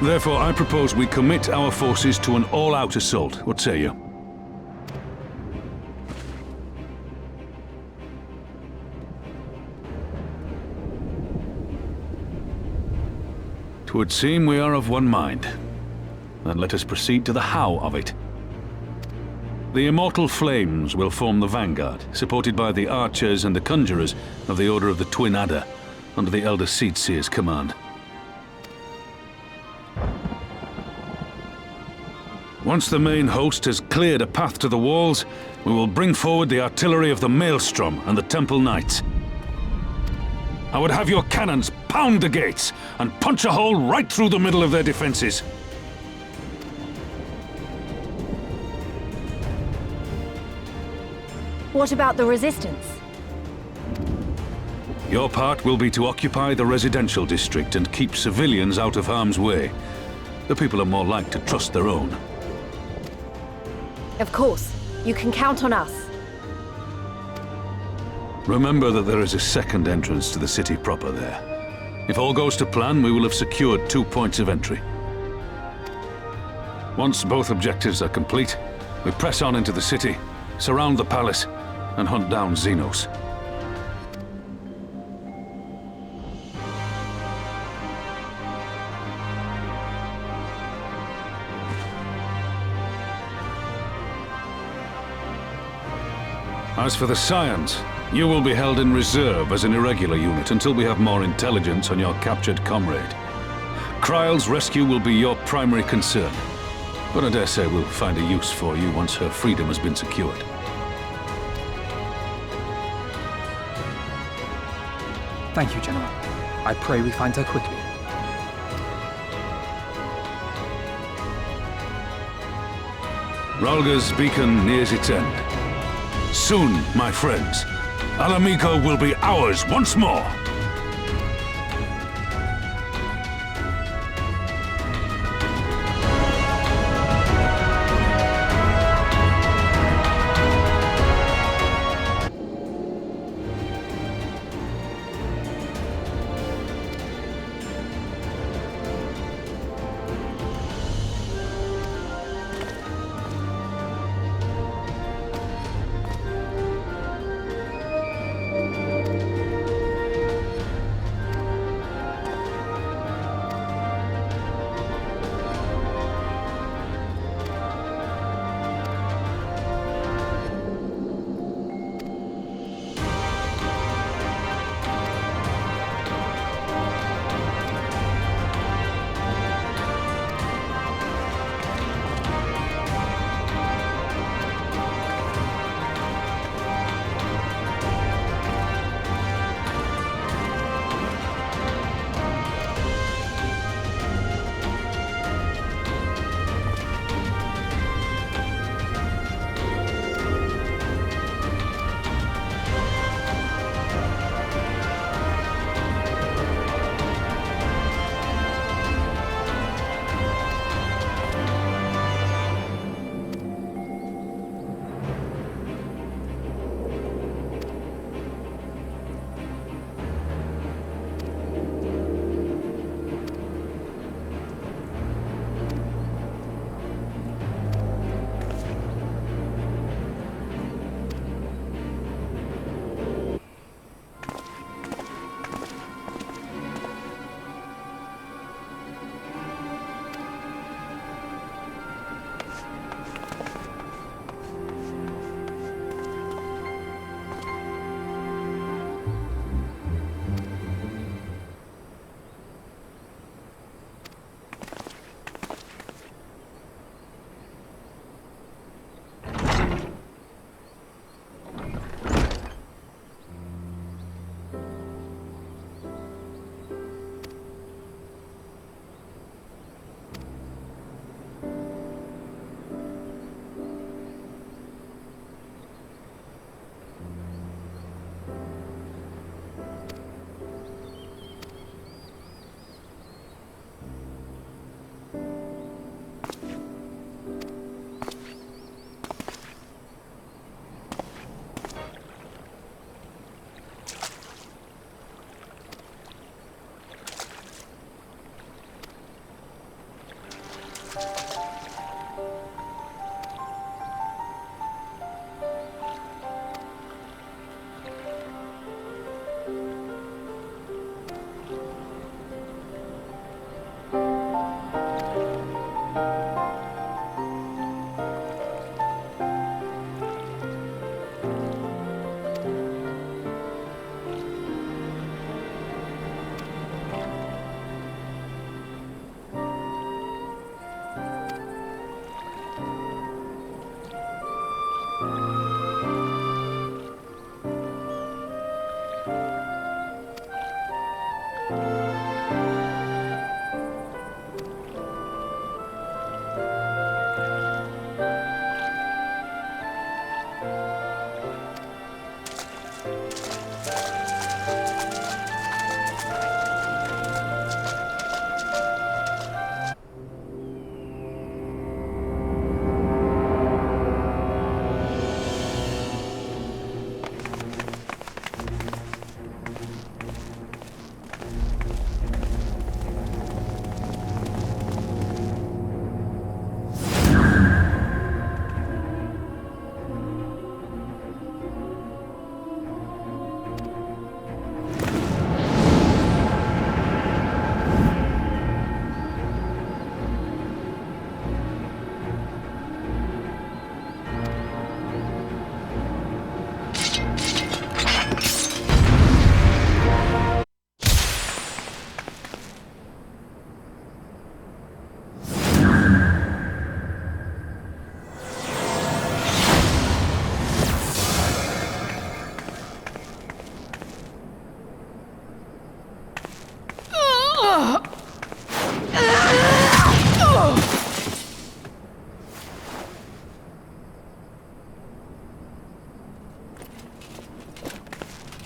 Therefore, I propose we commit our forces to an all-out assault. What say you? Twould seem we are of one mind. Then let us proceed to the how of it. The immortal flames will form the vanguard, supported by the archers and the conjurers of the Order of the Twin Adder, under the Elder Seedseer's command. Once the main host has cleared a path to the walls, we will bring forward the artillery of the Maelstrom and the Temple Knights. I would have your cannons pound the gates and punch a hole right through the middle of their defenses. What about the resistance? Your part will be to occupy the residential district and keep civilians out of harm's way. The people are more like to trust their own. Of course. You can count on us. Remember that there is a second entrance to the city proper there. If all goes to plan, we will have secured 2 points of entry. Once both objectives are complete, we press on into the city, surround the palace, and hunt down Xenos. As for the Scions, you will be held in reserve as an irregular unit until we have more intelligence on your captured comrade. Kryle's rescue will be your primary concern, but I dare say we'll find a use for you once her freedom has been secured. Thank you, General. I pray we find her quickly. Ralga's beacon nears its end. Soon, my friends, Alamico will be ours once more!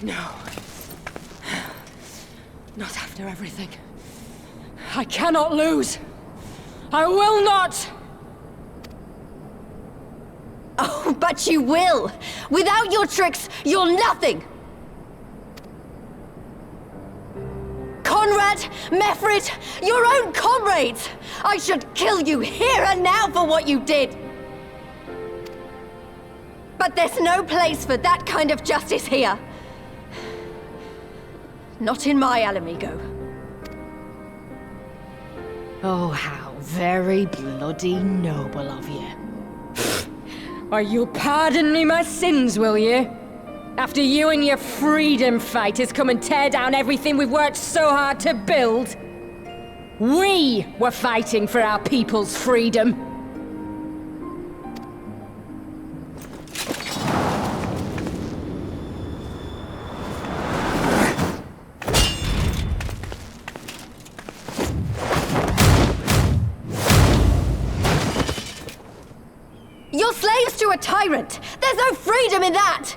No. Not after everything. I cannot lose. I will not! Oh, but you will! Without your tricks, you're nothing! Conrad, Mefrid, your own comrades! I should kill you here and now for what you did! But there's no place for that kind of justice here. Not in my Alamigo. Oh, how very bloody noble of you. Why, you'll pardon me my sins, will you? After you and your freedom fighters come and tear down everything we've worked so hard to build? We were fighting for our people's freedom. You're slaves to a tyrant! There's no freedom in that!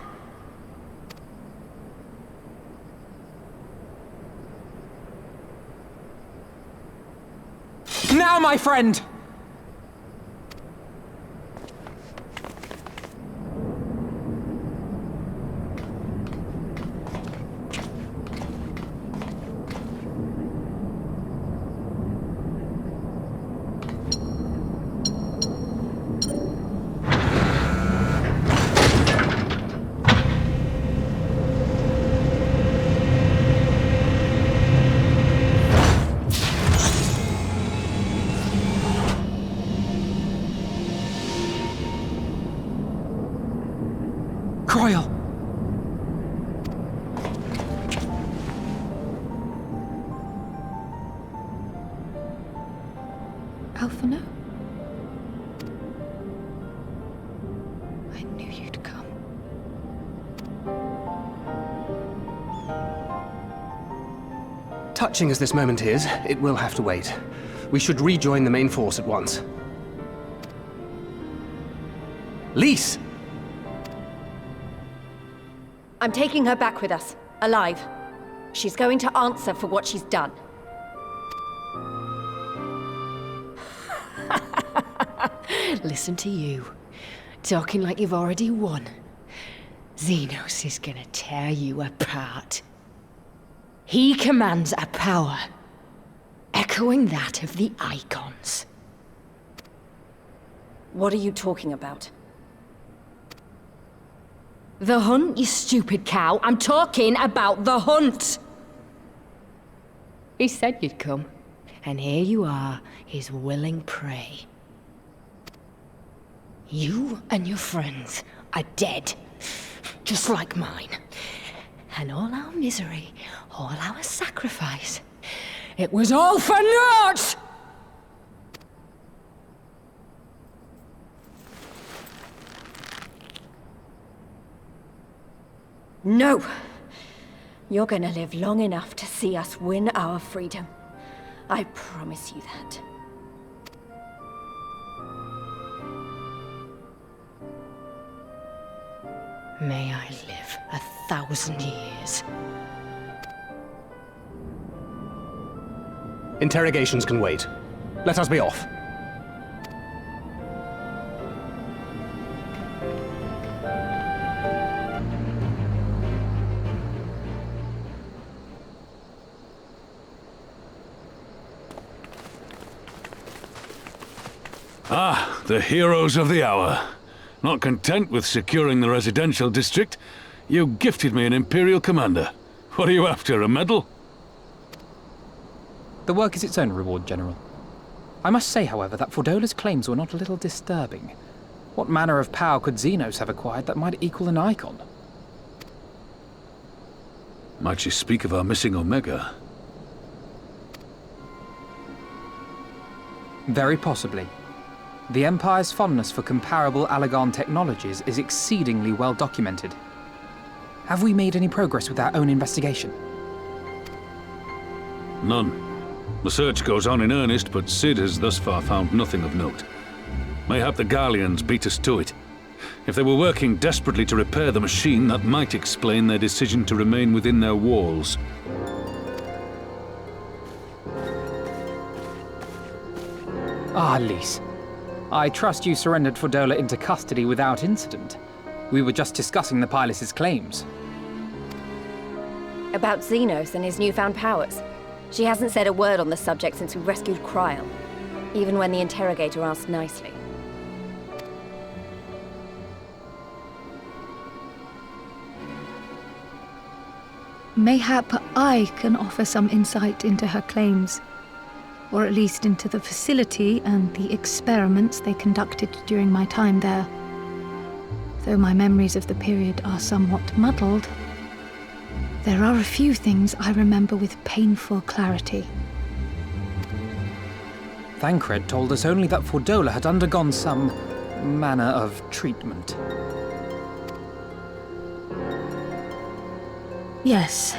Now, my friend! Croyle! Alphino? I knew you'd come. Touching as this moment is, it will have to wait. We should rejoin the main force at once. Lise! I'm taking her back with us, alive. She's going to answer for what she's done. Listen to you, talking like you've already won. Xenos is gonna tear you apart. He commands a power, echoing that of the Icons. What are you talking about? The hunt, you stupid cow. I'm talking about the hunt. He said you'd come, and here you are, his willing prey. You and your friends are dead, just like mine. And all our misery, all our sacrifice, it was all for naught! No! You're gonna live long enough to see us win our freedom. I promise you that. May I live 1,000 years. Interrogations can wait. Let us be off. Ah, the heroes of the hour. Not content with securing the residential district, you gifted me an Imperial Commander. What are you after, a medal? The work is its own reward, General. I must say, however, that Fordola's claims were not a little disturbing. What manner of power could Xenos have acquired that might equal an Icon? Might she speak of our missing Omega? Very possibly. The Empire's fondness for comparable Allagan technologies is exceedingly well documented. Have we made any progress with our own investigation? None. The search goes on in earnest, but Cid has thus far found nothing of note. Mayhap the Garleans beat us to it. If they were working desperately to repair the machine, that might explain their decision to remain within their walls. Ah, Lys. I trust you surrendered Fordola into custody without incident. We were just discussing the pilot's claims. About Xenos and his newfound powers. She hasn't said a word on the subject since we rescued Kryl, even when the interrogator asked nicely. Mayhap I can offer some insight into her claims, or at least into the facility and the experiments they conducted during my time there. Though my memories of the period are somewhat muddled, there are a few things I remember with painful clarity. Thancred told us only that Fordola had undergone some manner of treatment. Yes.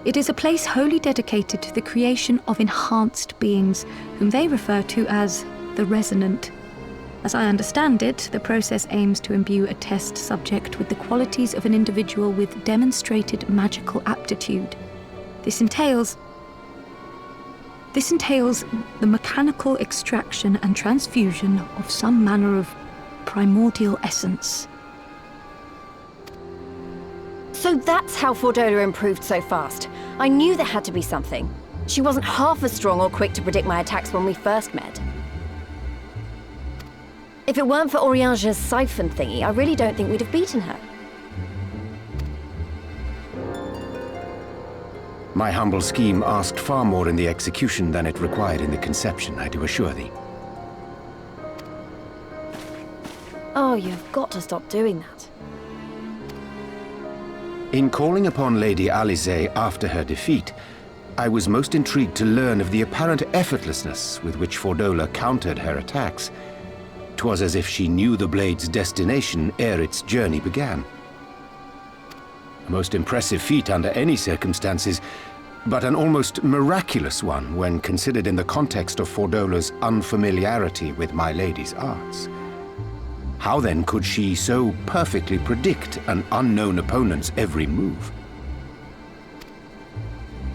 It is a place wholly dedicated to the creation of enhanced beings, whom they refer to as the Resonant. As I understand it, the process aims to imbue a test subject with the qualities of an individual with demonstrated magical aptitude. This entails the mechanical extraction and transfusion of some manner of primordial essence. So that's how Fordola improved so fast. I knew there had to be something. She wasn't half as strong or quick to predict my attacks when we first met. If it weren't for Oriange's siphon thingy, I really don't think we'd have beaten her. My humble scheme asked far more in the execution than it required in the conception, I do assure thee. Oh, you've got to stop doing that. In calling upon Lady Alisaie after her defeat, I was most intrigued to learn of the apparent effortlessness with which Fordola countered her attacks. 'Twas as if she knew the blade's destination ere its journey began. A most impressive feat under any circumstances, but an almost miraculous one when considered in the context of Fordola's unfamiliarity with my lady's arts. How then could she so perfectly predict an unknown opponent's every move?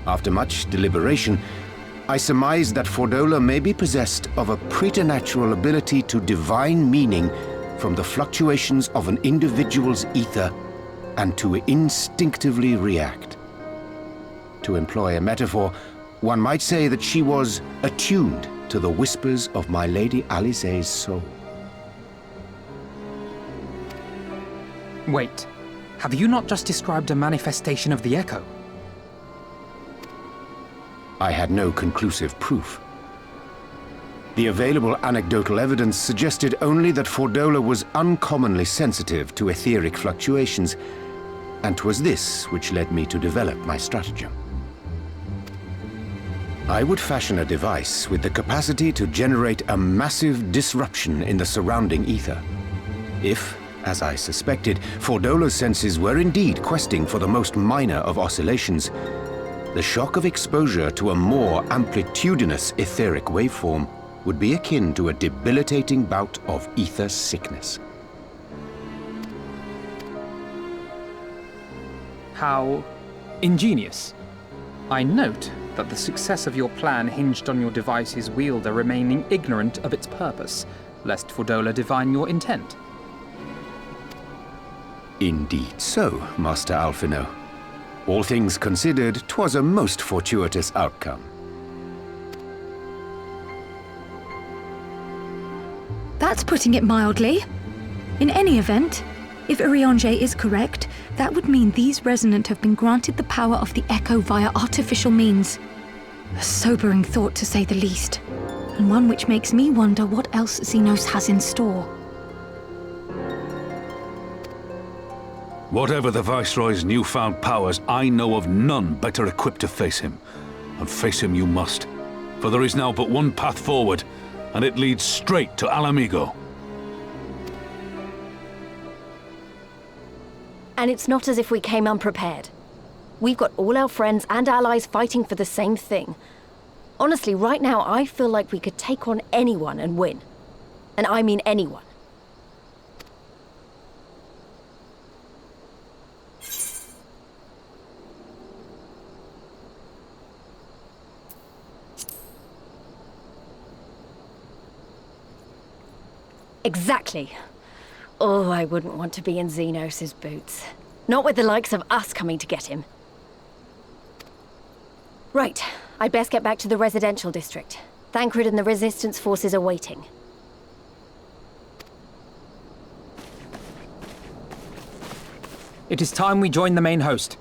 After much deliberation, I surmised that Fordola may be possessed of a preternatural ability to divine meaning from the fluctuations of an individual's ether and to instinctively react. To employ a metaphor, one might say that she was attuned to the whispers of my Lady Alisaie's soul. Wait, have you not just described a manifestation of the Echo? I had no conclusive proof. The available anecdotal evidence suggested only that Fordola was uncommonly sensitive to etheric fluctuations, and 'twas this which led me to develop my stratagem. I would fashion a device with the capacity to generate a massive disruption in the surrounding ether. If, as I suspected, Fordola's senses were indeed questing for the most minor of oscillations, the shock of exposure to a more amplitudinous etheric waveform would be akin to a debilitating bout of ether sickness. How ingenious. I note that the success of your plan hinged on your device's wielder remaining ignorant of its purpose, lest Fordola divine your intent. Indeed so, Master Alphino. All things considered, 'twas a most fortuitous outcome. That's putting it mildly. In any event, if Oriange is correct, that would mean these Resonant have been granted the power of the Echo via artificial means. A sobering thought, to say the least, and one which makes me wonder what else Xenos has in store. Whatever the Viceroy's newfound powers, I know of none better equipped to face him. And face him you must, for there is now but one path forward, and it leads straight to Alamigo. And it's not as if we came unprepared. We've got all our friends and allies fighting for the same thing. Honestly, right now, I feel like we could take on anyone and win. And I mean anyone. Exactly. Oh, I wouldn't want to be in Xenos' boots. Not with the likes of us coming to get him. Right. I'd best get back to the residential district. Thancred and the Resistance forces are waiting. It is time we join the main host.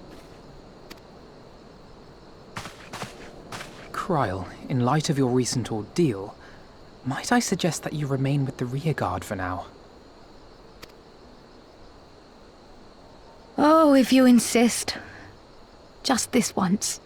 Kryl, in light of your recent ordeal, might I suggest that you remain with the rearguard for now? Oh, if you insist. Just this once.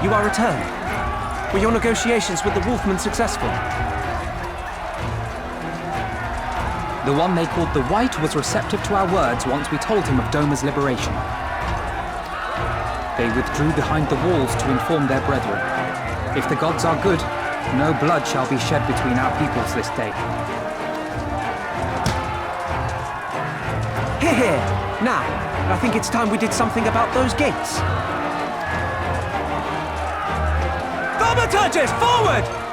You are returned. Were your negotiations with the Wolfmen successful? The one they called the White was receptive to our words once we told him of Doma's liberation. They withdrew behind the walls to inform their brethren. If the gods are good, no blood shall be shed between our peoples this day. Hear, hear! Now, I think it's time we did something about those gates. Thaumaturges, forward!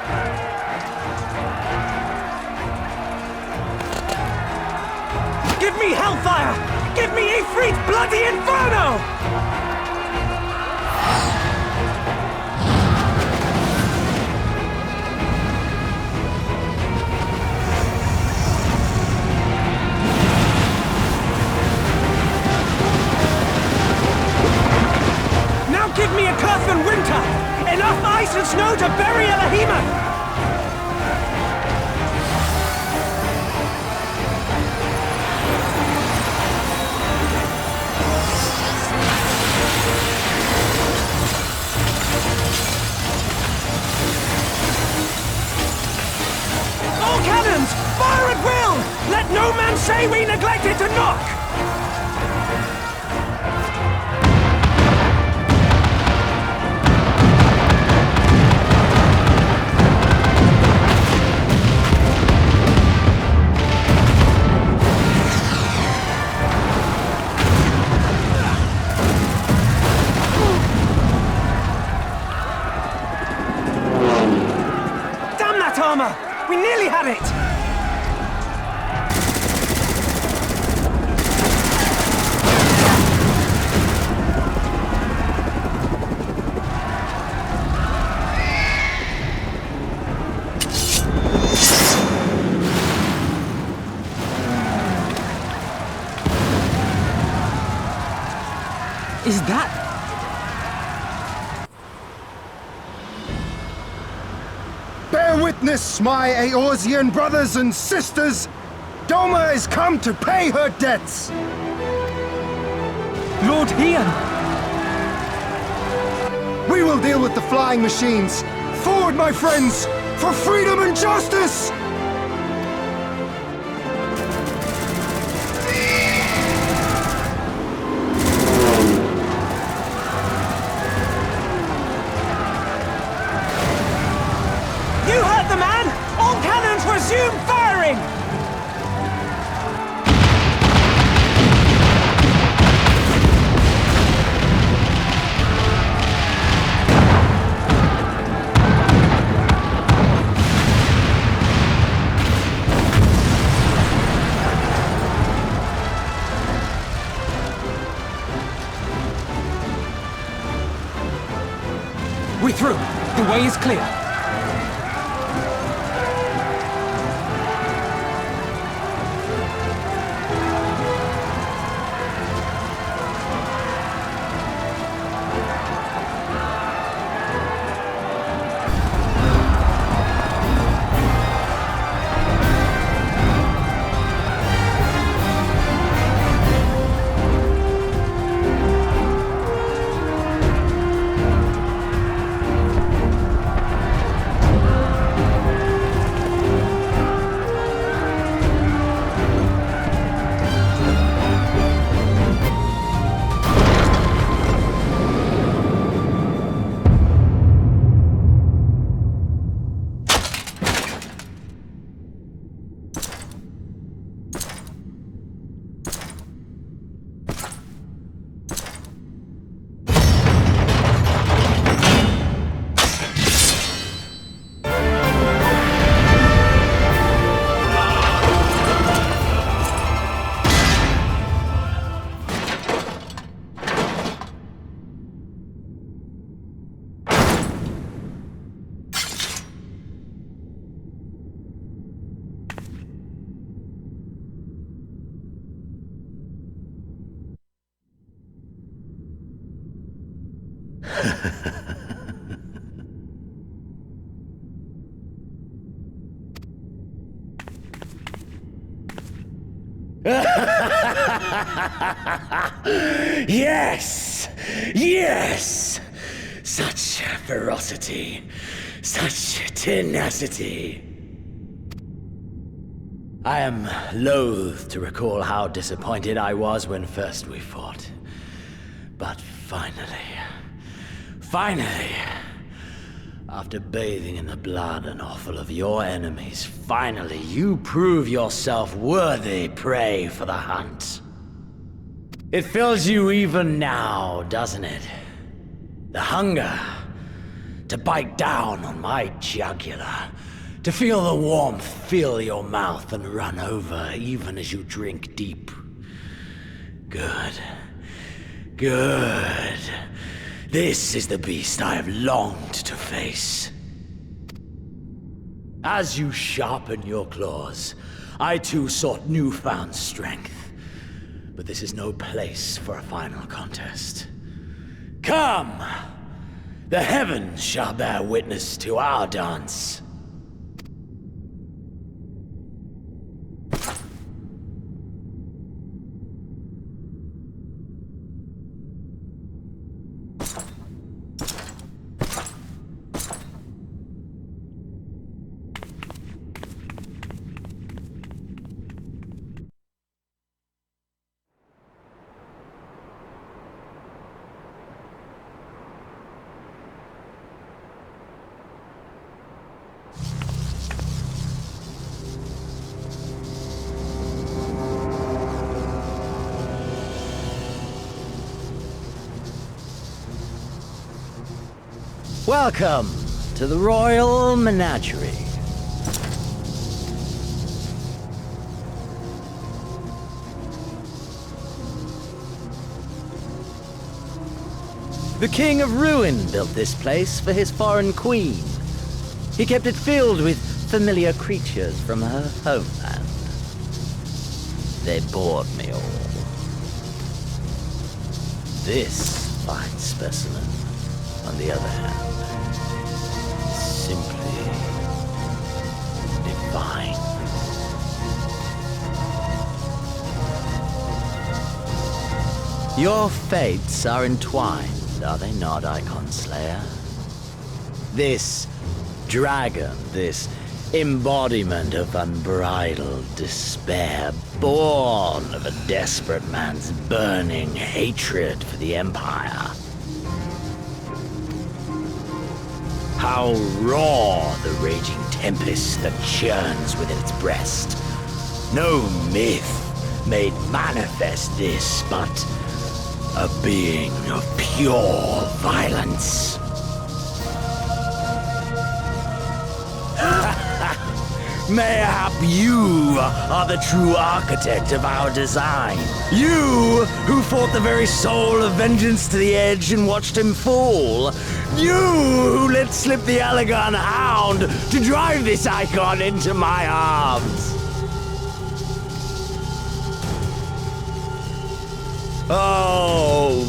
Give me hellfire! Give me Ifrit's bloody inferno! Now give me a Curthan winter! Enough ice and snow to bury Elohima! All cannons! Fire at will! Let no man say we neglected to knock! Damn that armor! We nearly had it! Is that... Bear witness, my Eorzean brothers and sisters! Doma is come to pay her debts! Lord Hian! We will deal with the flying machines! Forward, my friends! For freedom and justice! You heard the man! All cannons resume firing! We're through. The way is clear. Yes! Yes! Such ferocity. Such tenacity. I am loath to recall how disappointed I was when first we fought. But finally, after bathing in the blood and offal of your enemies, finally you prove yourself worthy prey for the hunt. It fills you even now, doesn't it? The hunger to bite down on my jugular, to feel the warmth fill your mouth and run over even as you drink deep. Good. Good. This is the beast I have longed to face. As you sharpen your claws, I too sought newfound strength. But this is no place for a final contest. Come! The heavens shall bear witness to our dance. Welcome to the Royal Menagerie. The King of Ruin built this place for his foreign queen. He kept it filled with familiar creatures from her homeland. They bored me all. This fine specimen, on the other hand, simply divine. Your fates are entwined, are they not, Icon Slayer? This dragon, this embodiment of unbridled despair, born of a desperate man's burning hatred for the Empire. How raw the raging tempest that churns within its breast. No myth made manifest this, but a being of pure violence. Mayhap you are the true architect of our design. You who fought the very soul of vengeance to the edge and watched him fall. You who let slip the Allegan hound to drive this icon into my arms. Oh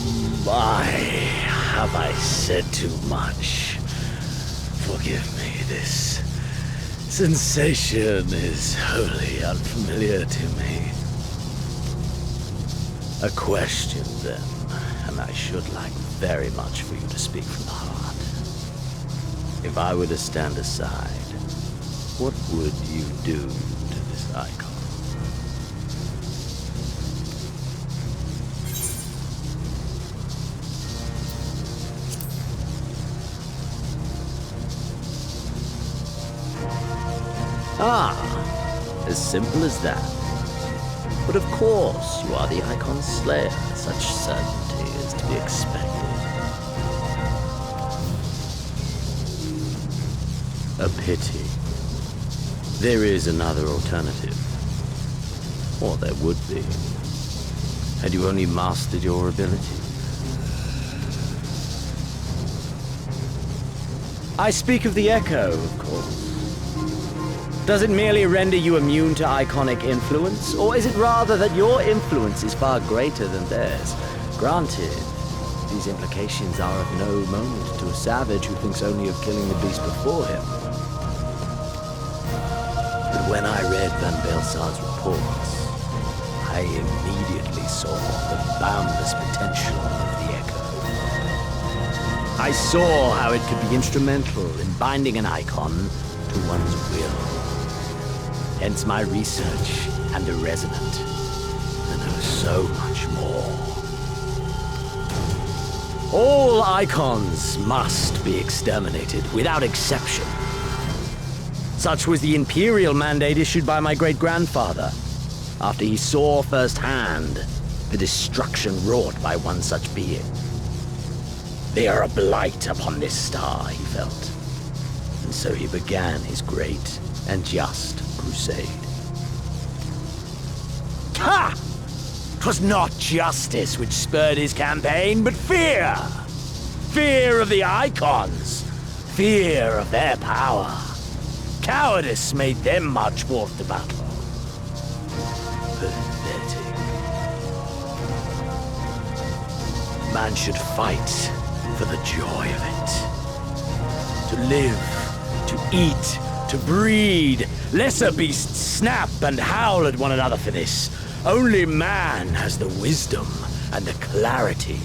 my, have I said too much? Forgive me, this sensation is wholly unfamiliar to me. A question, then, and I should like very much for you to speak from the heart. If I were to stand aside, what would you do to this icon? Ah, as simple as that. But of course, you are the Icon Slayer. Such certainty is to be expected. A pity. There is another alternative. Or there would be. Had you only mastered your ability. I speak of the Echo, of course. Does it merely render you immune to iconic influence, or is it rather that your influence is far greater than theirs? Granted, these implications are of no moment to a savage who thinks only of killing the beast before him. But when I read Van Belsar's reports, I immediately saw the boundless potential of the Echo. I saw how it could be instrumental in binding an icon to one's will. Hence my research and a resonant, and know so much more. All icons must be exterminated, without exception. Such was the imperial mandate issued by my great-grandfather, after he saw firsthand the destruction wrought by one such being. They are a blight upon this star, he felt. And so he began his great and just crusade. Ha! 'Twas not justice which spurred his campaign, but fear! Fear of the Icons! Fear of their power! Cowardice made them march forth to battle. Pathetic. Man should fight for the joy of it. To live, to eat, to breed. Lesser beasts snap and howl at one another for this. Only man has the wisdom and the clarity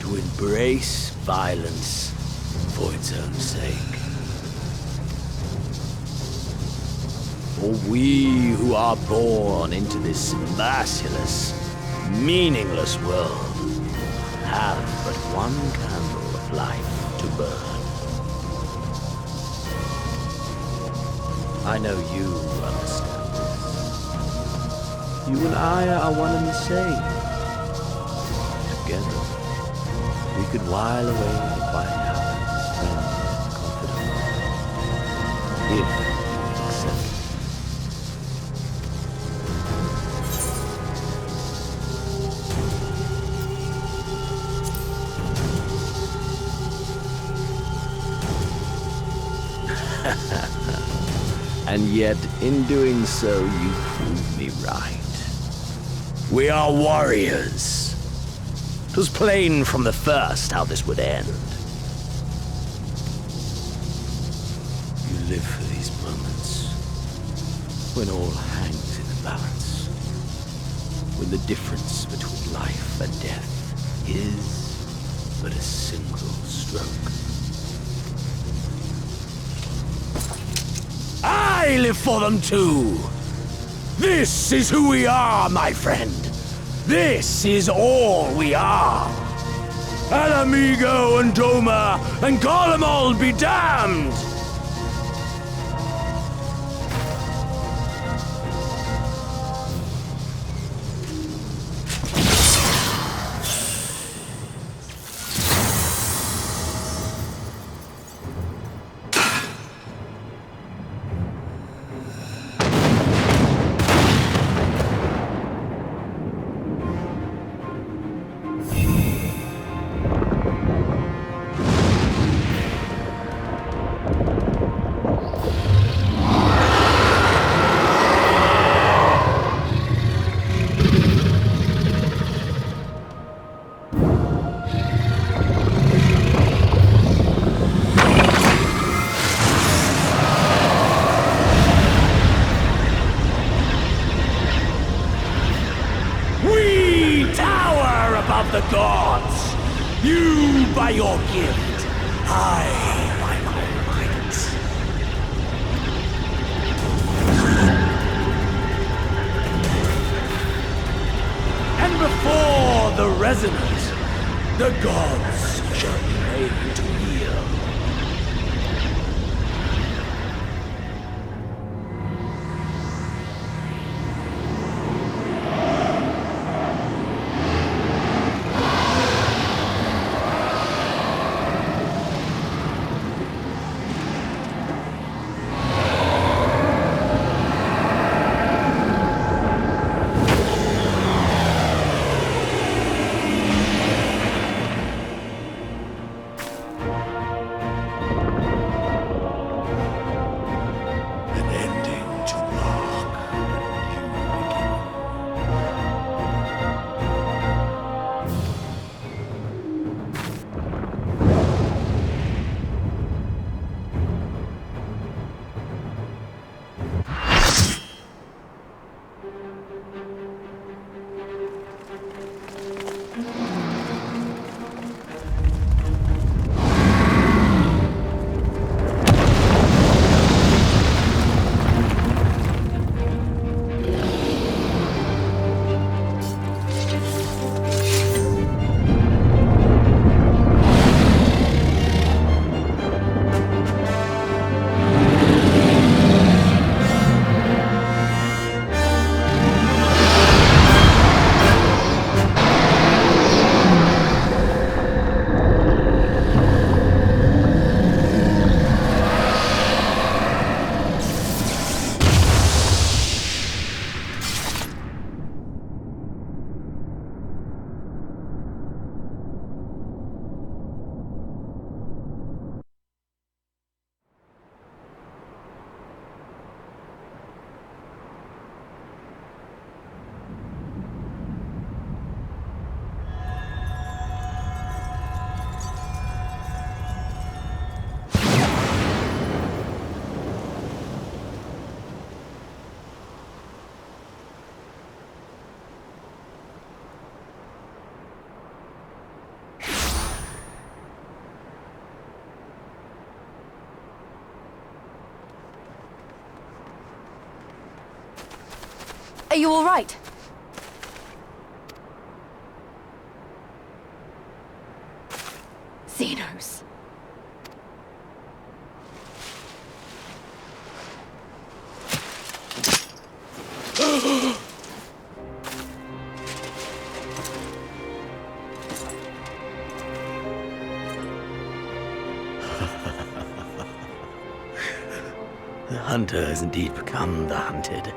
to embrace violence for its own sake. For we who are born into this merciless, meaningless world have but one candle of life to burn. I know you understand this. You and I are one and the same. Together, we could while away the quiet hours, friends and confidants. If you accept it. And yet, in doing so, you prove me right. We are warriors. 'Twas plain from the first how this would end. You live for these moments, when all hangs in the balance, when the difference between life and death is but a single stroke. I live for them too! This is who we are, my friend! This is all we are! Alamigo and Doma and call them all be damned! The gods! You by your gift, I by my might. And before the resonance, the gods shall be made to yield. Are you all right? Xenos. The hunter has indeed become the hunted.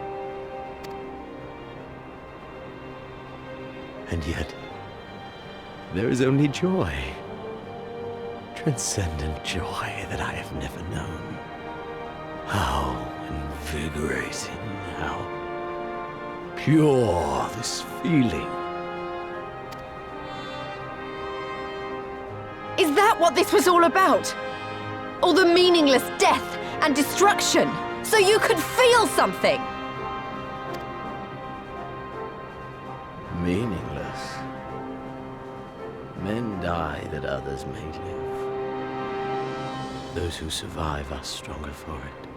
And yet, there is only joy. Transcendent joy that I have never known. How invigorating, how pure this feeling. Is that what this was all about? All the meaningless death and destruction, so you could feel something? Meaningless. Men die that others may live. Those who survive are stronger for it.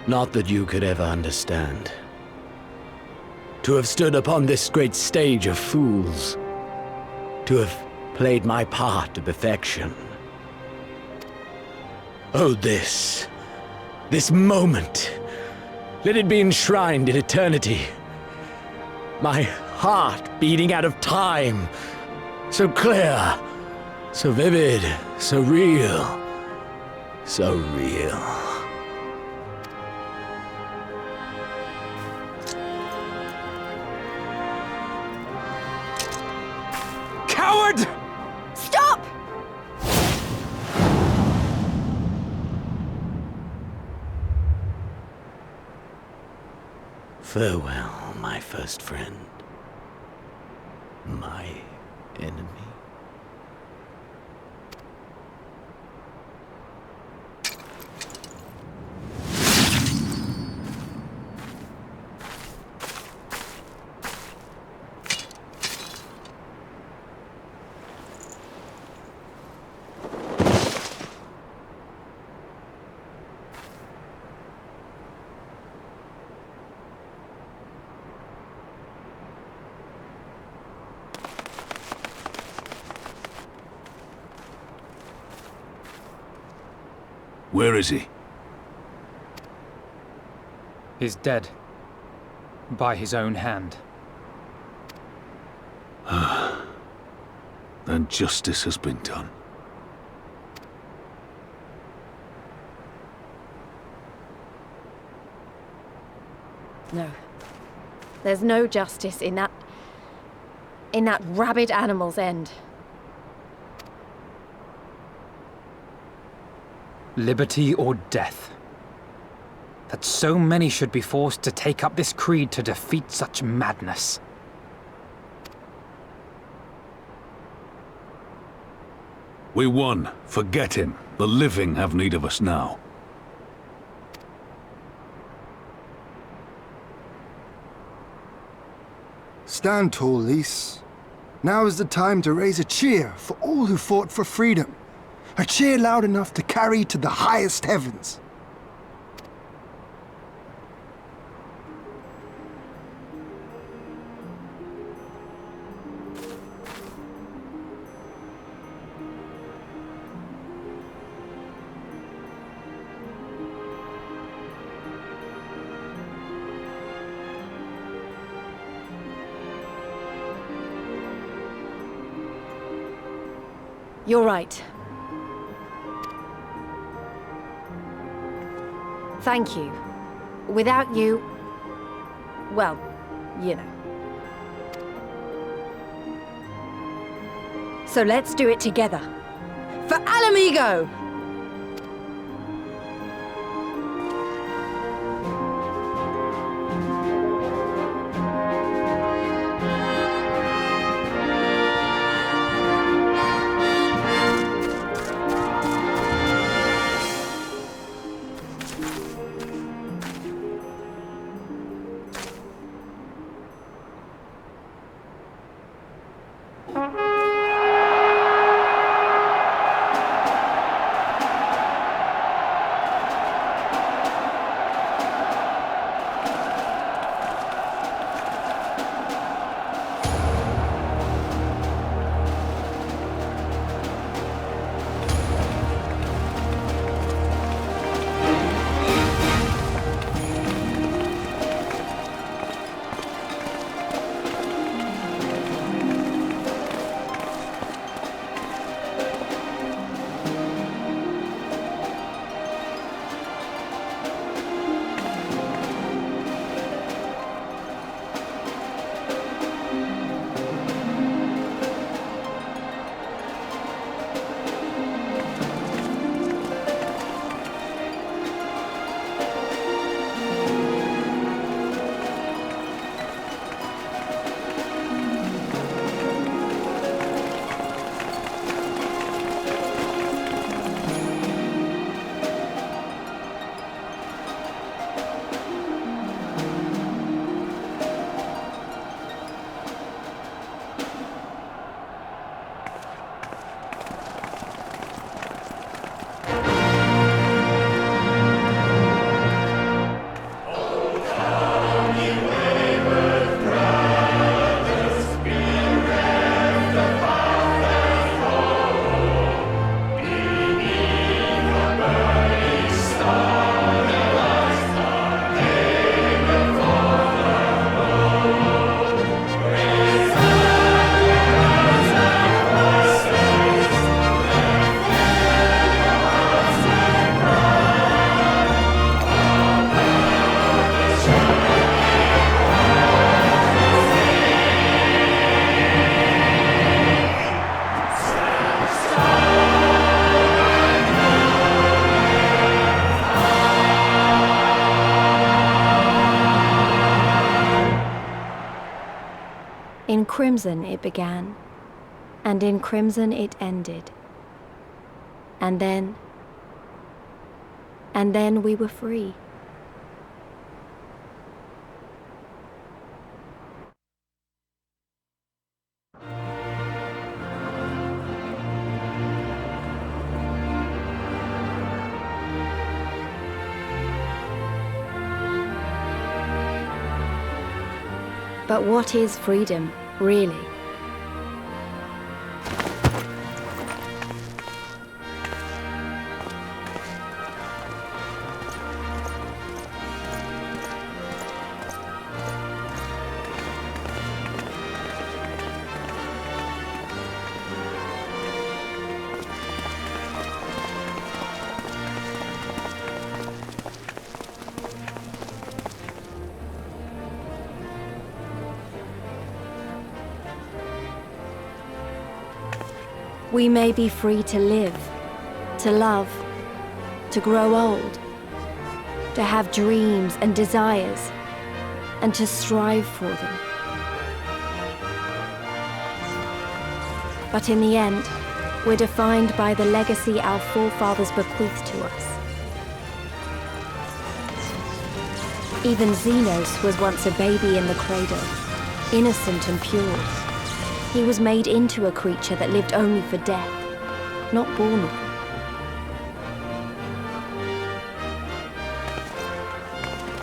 Not that you could ever understand. To have stood upon this great stage of fools. To have played my part to perfection. Oh, this moment. Let it be enshrined in eternity. My heart beating out of time. So clear, so vivid, so real. So real. Coward! Stop! Farewell, my first friend. My enemy. Where is he? He's dead. By his own hand. Then justice has been done. No. There's no justice in that rabid animal's end. Liberty or death. That so many should be forced to take up this creed to defeat such madness. We won. Forget him. The living have need of us now. Stand tall, Lys. Now is the time to raise a cheer for all who fought for freedom. A cheer loud enough to carry to the highest heavens. You're right. Thank you. Without you... well, you know. So let's do it together. For Alamigo! crimson it began, and in crimson it ended. And then we were free. But what is freedom, really? We may be free to live, to love, to grow old, to have dreams and desires, and to strive for them. But in the end, we're defined by the legacy our forefathers bequeathed to us. Even Xenos was once a baby in the cradle, innocent and pure. He was made into a creature that lived only for death, not born one.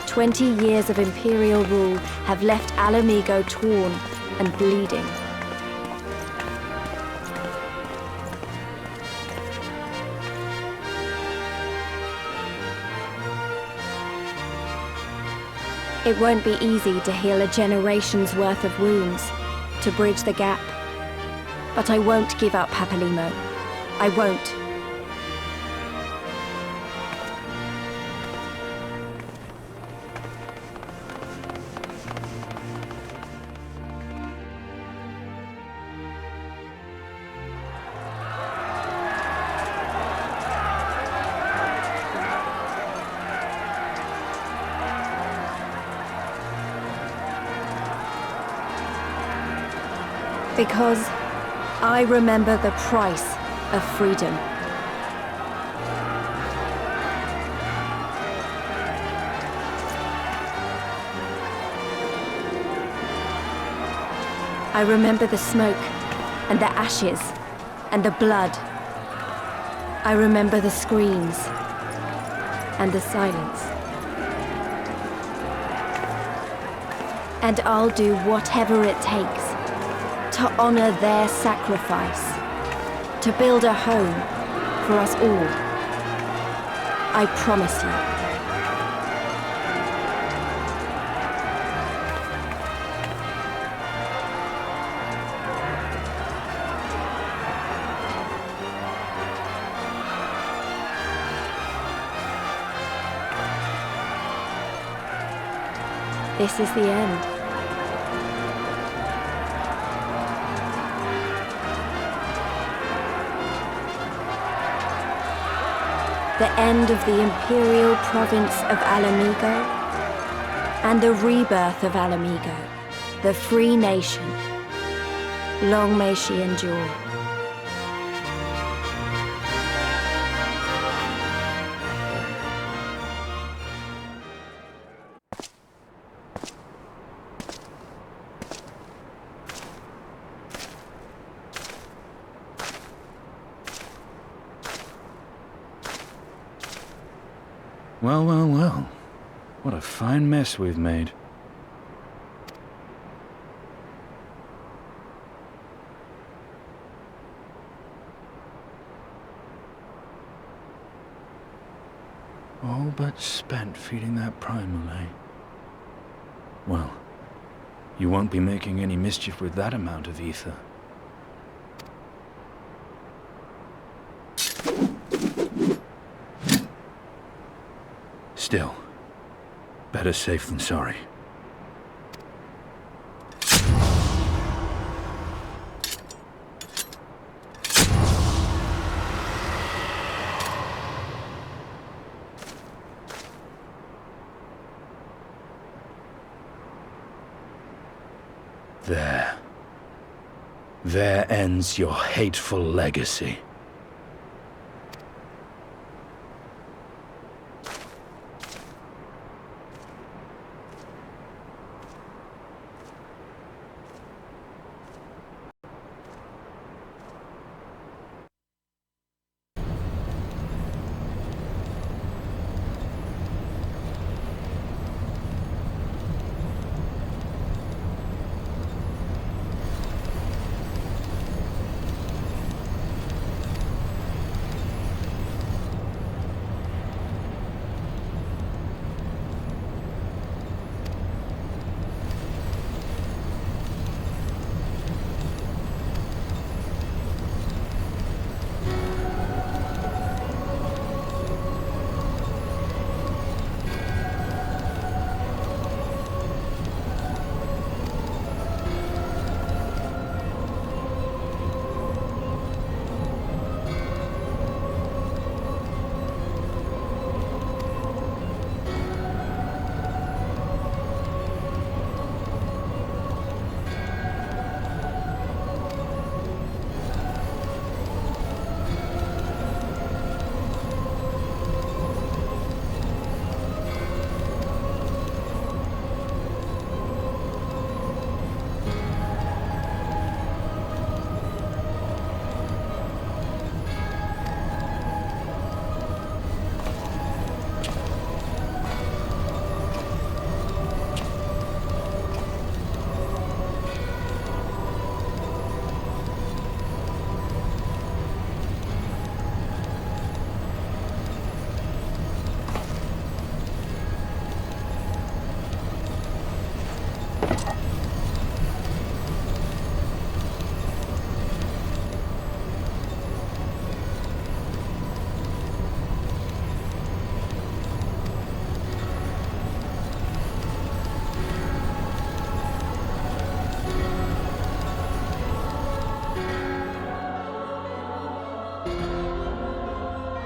"20 years of Imperial rule have left Alamigo torn and bleeding. It won't be easy to heal a generation's worth of wounds, to bridge the gap. But I won't give up, Papalimo. I won't. Because I remember the price of freedom. I remember the smoke, and the ashes, and the blood. I remember the screams, and the silence. And I'll do whatever it takes to honor their sacrifice, to build a home for us all. I promise you. This is the end. The end of the Imperial province of Alamigo, and the rebirth of Alamigo, the free nation. Long may she endure. Well, well, well. What a fine mess we've made. All but spent feeding that primal, eh? Well, you won't be making any mischief with that amount of ether. Still, better safe than sorry. There. There ends your hateful legacy.